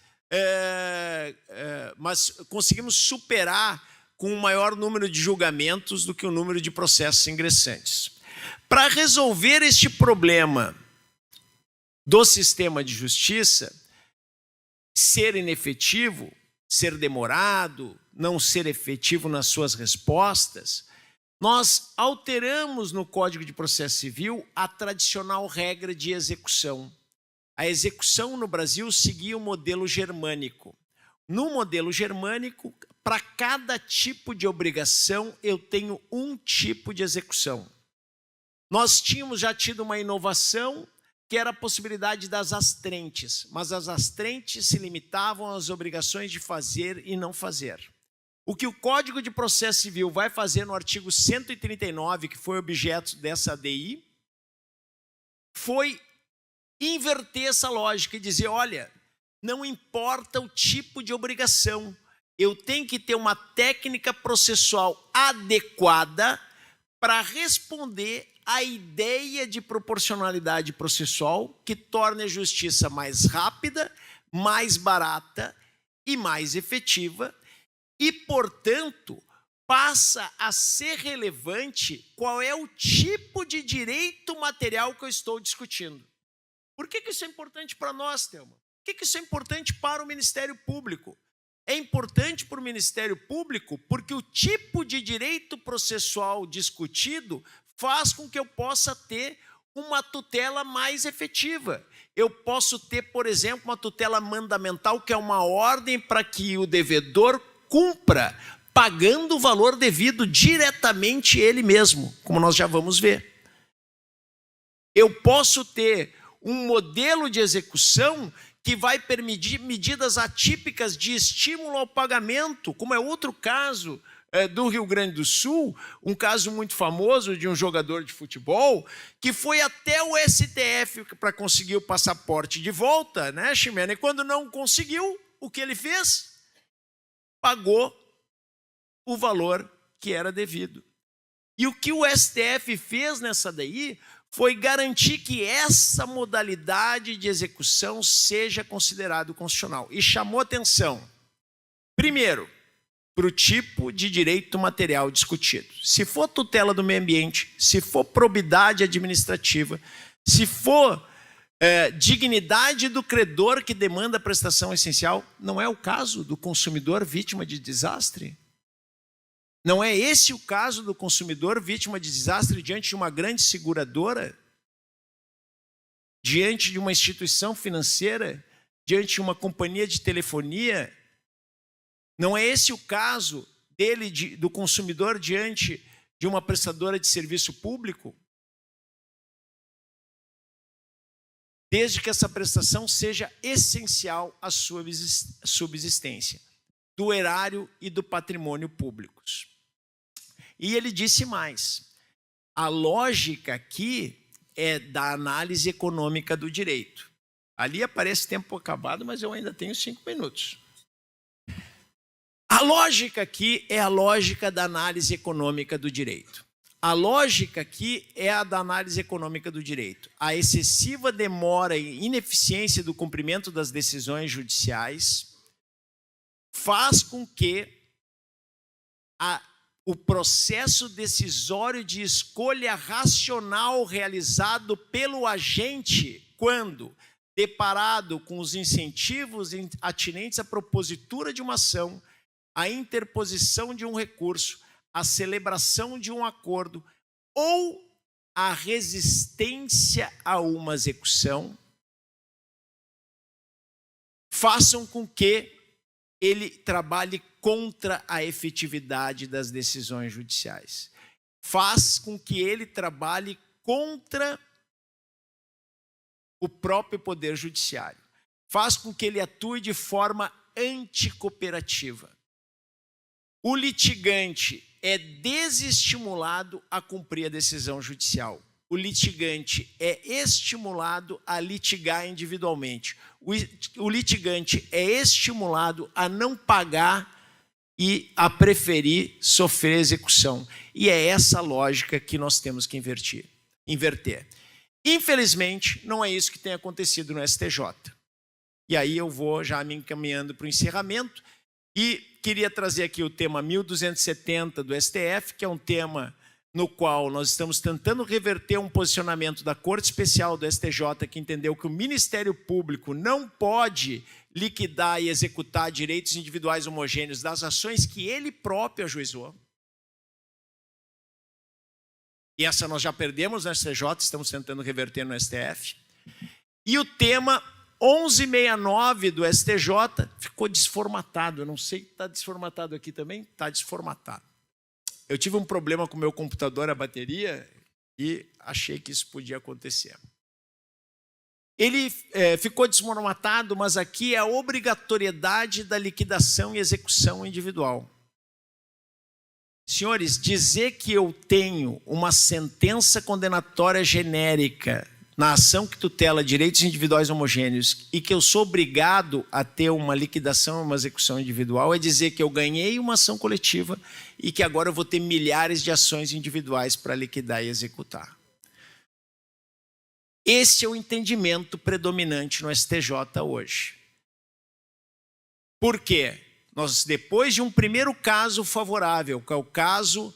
mas conseguimos superar com um maior número de julgamentos do que o número de processos ingressantes. Para resolver este problema do sistema de justiça, ser inefetivo, ser demorado, não ser efetivo nas suas respostas, nós alteramos no Código de Processo Civil a tradicional regra de execução. A execução no Brasil seguia o modelo germânico. No modelo germânico, para cada tipo de obrigação, eu tenho um tipo de execução. Nós tínhamos já tido uma inovação, que era a possibilidade das astrentes, mas as astrentes se limitavam às obrigações de fazer e não fazer. O que o Código de Processo Civil vai fazer no artigo 139, que foi objeto dessa ADI, foi inverter essa lógica e dizer, olha, não importa o tipo de obrigação, eu tenho que ter uma técnica processual adequada para responder à ideia de proporcionalidade processual que torne a justiça mais rápida, mais barata e mais efetiva e, portanto, passa a ser relevante qual é o tipo de direito material que eu estou discutindo. Por que isso é importante para nós, Thelma? Por que isso é importante para o Ministério Público? É importante para o Ministério Público porque o tipo de direito processual discutido faz com que eu possa ter uma tutela mais efetiva. Eu posso ter, por exemplo, uma tutela mandamental, que é uma ordem para que o devedor cumpra, pagando o valor devido diretamente ele mesmo, como nós já vamos ver. Eu posso ter um modelo de execução que vai permitir medidas atípicas de estímulo ao pagamento, como é outro caso do Rio Grande do Sul, um caso muito famoso de um jogador de futebol, que foi até o STF para conseguir o passaporte de volta, né, Ximena? E quando não conseguiu, o que ele fez? Pagou o valor que era devido. E o que o STF fez nessa daí foi garantir que essa modalidade de execução seja considerado constitucional. E chamou atenção, primeiro, para o tipo de direito material discutido. Se for tutela do meio ambiente, se for probidade administrativa, se for dignidade do credor que demanda prestação essencial, não é o caso do consumidor vítima de desastre? Não é esse o caso do consumidor vítima de desastre diante de uma grande seguradora? Diante de uma instituição financeira? Diante de uma companhia de telefonia? Não é esse o caso do consumidor diante de uma prestadora de serviço público? Desde que essa prestação seja essencial à sua subsistência, do erário e do patrimônio públicos. E ele disse mais, a lógica aqui é da análise econômica do direito. Ali aparece tempo acabado, mas eu ainda tenho 5 minutos. A lógica aqui é a lógica da análise econômica do direito. A lógica aqui é a da análise econômica do direito. A excessiva demora e ineficiência do cumprimento das decisões judiciais faz com que o processo decisório de escolha racional realizado pelo agente, quando deparado com os incentivos atinentes à propositura de uma ação, a interposição de um recurso, a celebração de um acordo ou a resistência a uma execução, façam com que ele trabalhe contra a efetividade das decisões judiciais. Faz com que ele trabalhe contra o próprio poder judiciário. Faz com que ele atue de forma anticooperativa. o litigante é desestimulado a cumprir a decisão judicial. O litigante é estimulado a litigar individualmente. O litigante é estimulado a não pagar e a preferir sofrer execução. E é essa lógica que nós temos que inverter. Infelizmente, não é isso que tem acontecido no STJ. E aí eu vou já me encaminhando para o encerramento e queria trazer aqui o tema 1270 do STF, que é um tema no qual nós estamos tentando reverter um posicionamento da Corte Especial do STJ, que entendeu que o Ministério Público não pode liquidar e executar direitos individuais homogêneos das ações que ele próprio ajuizou. E essa nós já perdemos no STJ, estamos tentando reverter no STF. E o tema 1169 do STJ ficou desformatado. Eu não sei se está desformatado aqui também. Está desformatado. Eu tive um problema com o meu computador, a bateria, e achei que isso podia acontecer. Ele ficou desformatado, mas aqui é a obrigatoriedade da liquidação e execução individual. Senhores, dizer que eu tenho uma sentença condenatória genérica na ação que tutela direitos individuais homogêneos e que eu sou obrigado a ter uma liquidação e uma execução individual é dizer que eu ganhei uma ação coletiva e que agora eu vou ter milhares de ações individuais para liquidar e executar. Esse é o entendimento predominante no STJ hoje. Por quê? Nós, depois de um primeiro caso favorável, que é o caso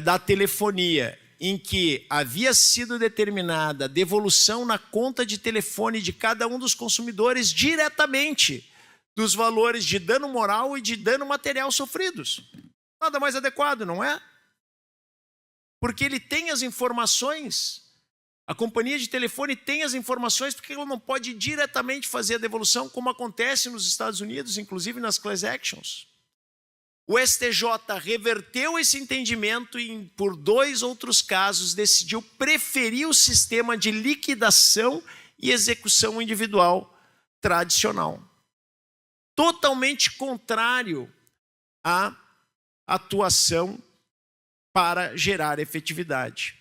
da telefonia, em que havia sido determinada a devolução na conta de telefone de cada um dos consumidores diretamente dos valores de dano moral e de dano material sofridos. Nada mais adequado, não é? Porque ele tem as informações, a companhia de telefone tem as informações, porque ela não pode diretamente fazer a devolução, como acontece nos Estados Unidos, inclusive nas class actions. O STJ reverteu esse entendimento e, por 2 outros casos, decidiu preferir o sistema de liquidação e execução individual tradicional. Totalmente contrário à atuação para gerar efetividade.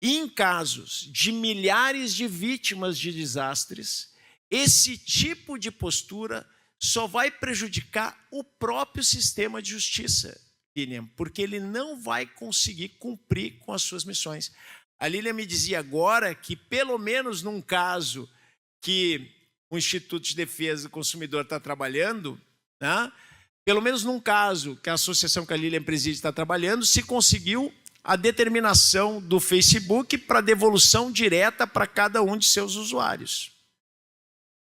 E em casos de milhares de vítimas de desastres, esse tipo de postura só vai prejudicar o próprio sistema de justiça, Lilian, porque ele não vai conseguir cumprir com as suas missões. A Lilian me dizia agora que, pelo menos num caso que o Instituto de Defesa do Consumidor está trabalhando, né, pelo menos num caso que a associação que a Lilian preside está trabalhando, se conseguiu a determinação do Facebook para devolução direta para cada um de seus usuários.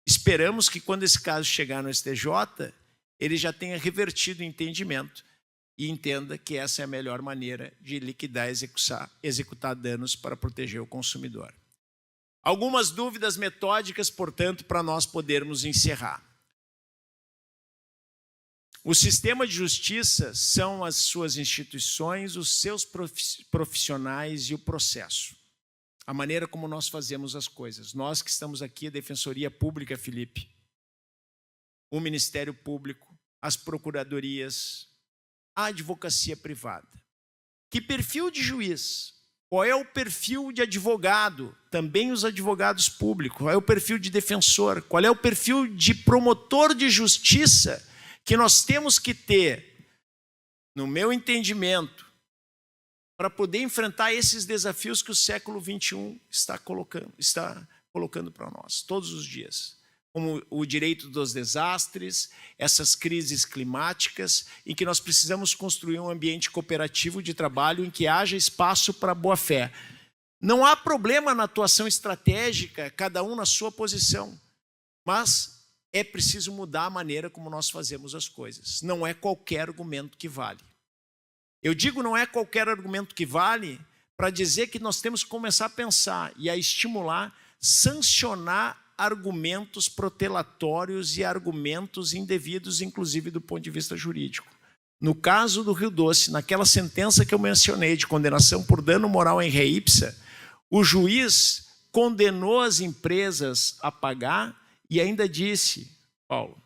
Esperamos que quando esse caso chegar no STJ, ele já tenha revertido o entendimento e entenda que essa é a melhor maneira de liquidar e executar danos para proteger o consumidor. Algumas dúvidas metódicas, portanto, para nós podermos encerrar. O sistema de justiça são as suas instituições, os seus profissionais e o processo. A maneira como nós fazemos as coisas. Nós que estamos aqui, a Defensoria Pública, Felipe, o Ministério Público, as procuradorias, a advocacia privada. Que perfil de juiz? Qual é o perfil de advogado? Também os advogados públicos. Qual é o perfil de defensor? Qual é o perfil de promotor de justiça que nós temos que ter, no meu entendimento, para poder enfrentar esses desafios que o século XXI está colocando para nós, todos os dias. Como o direito dos desastres, essas crises climáticas, em que nós precisamos construir um ambiente cooperativo de trabalho em que haja espaço para a boa-fé. Não há problema na atuação estratégica, cada um na sua posição, mas é preciso mudar a maneira como nós fazemos as coisas. Não é qualquer argumento que vale. Eu digo não é qualquer argumento que vale para dizer que nós temos que começar a pensar e a estimular, sancionar argumentos protelatórios e argumentos indevidos, inclusive do ponto de vista jurídico. No caso do Rio Doce, naquela sentença que eu mencionei de condenação por dano moral em re ipsa, o juiz condenou as empresas a pagar e ainda disse, Paulo,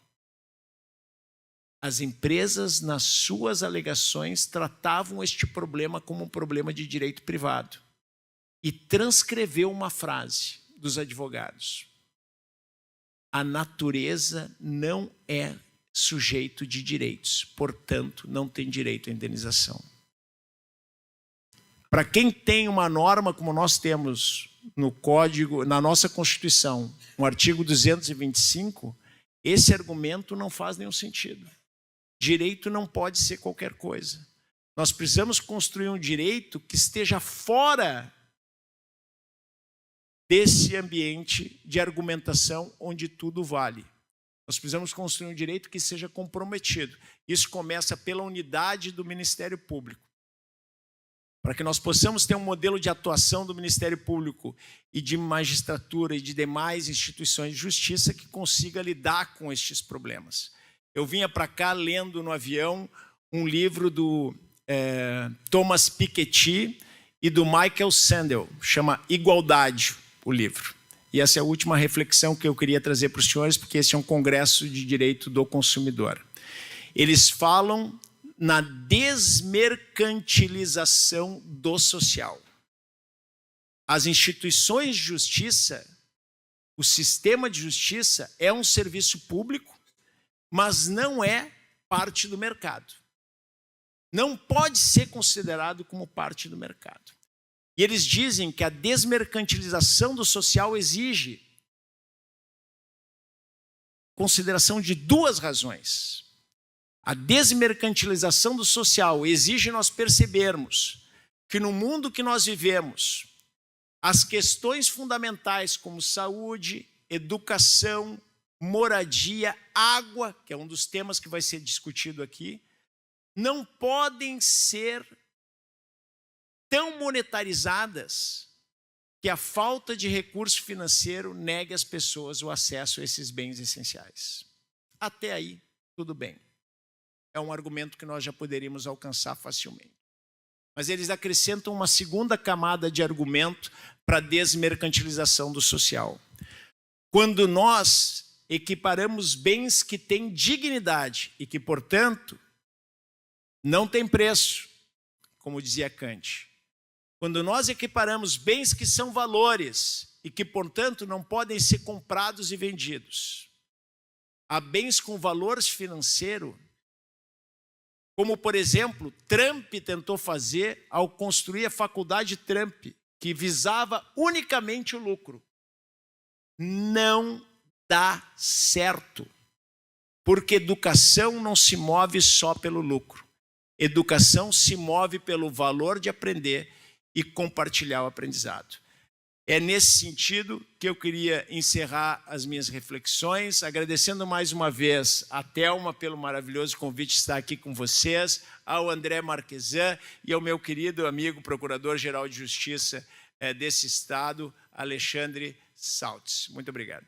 As empresas, nas suas alegações, tratavam este problema como um problema de direito privado e transcreveu uma frase dos advogados: a natureza não é sujeito de direitos, portanto, não tem direito à indenização. Para quem tem uma norma como nós temos no Código, na nossa Constituição, no artigo 225, esse argumento não faz nenhum sentido. Direito não pode ser qualquer coisa. Nós precisamos construir um direito que esteja fora desse ambiente de argumentação onde tudo vale. Nós precisamos construir um direito que seja comprometido. Isso começa pela unidade do Ministério Público. Para que nós possamos ter um modelo de atuação do Ministério Público e de magistratura e de demais instituições de justiça que consiga lidar com estes problemas. Eu vinha para cá lendo no avião um livro do Thomas Piketty e do Michael Sandel, chama Igualdade, o livro. E essa é a última reflexão que eu queria trazer para os senhores, porque esse é um congresso de direito do consumidor. Eles falam na desmercantilização do social. As instituições de justiça, o sistema de justiça é um serviço público, mas não é parte do mercado. Não pode ser considerado como parte do mercado. E eles dizem que a desmercantilização do social exige consideração de duas razões. A desmercantilização do social exige nós percebermos que no mundo que nós vivemos, as questões fundamentais como saúde, educação, moradia, água, que é um dos temas que vai ser discutido aqui, não podem ser tão monetarizadas que a falta de recurso financeiro negue às pessoas o acesso a esses bens essenciais. Até aí, tudo bem. É um argumento que nós já poderíamos alcançar facilmente. Mas eles acrescentam uma segunda camada de argumento para a desmercantilização do social. Quando nós equiparamos bens que têm dignidade e que, portanto, não têm preço, como dizia Kant. Quando nós equiparamos bens que são valores e que, portanto, não podem ser comprados e vendidos a bens com valor financeiro, como, por exemplo, Trump tentou fazer ao construir a Faculdade Trump, que visava unicamente o lucro. Não dá certo, porque educação não se move só pelo lucro. Educação se move pelo valor de aprender e compartilhar o aprendizado. É nesse sentido que eu queria encerrar as minhas reflexões, agradecendo mais uma vez a Thelma pelo maravilhoso convite de estar aqui com vocês, ao André Marquesan e ao meu querido amigo Procurador-Geral de Justiça desse Estado, Alexandre Saltz. Muito obrigado.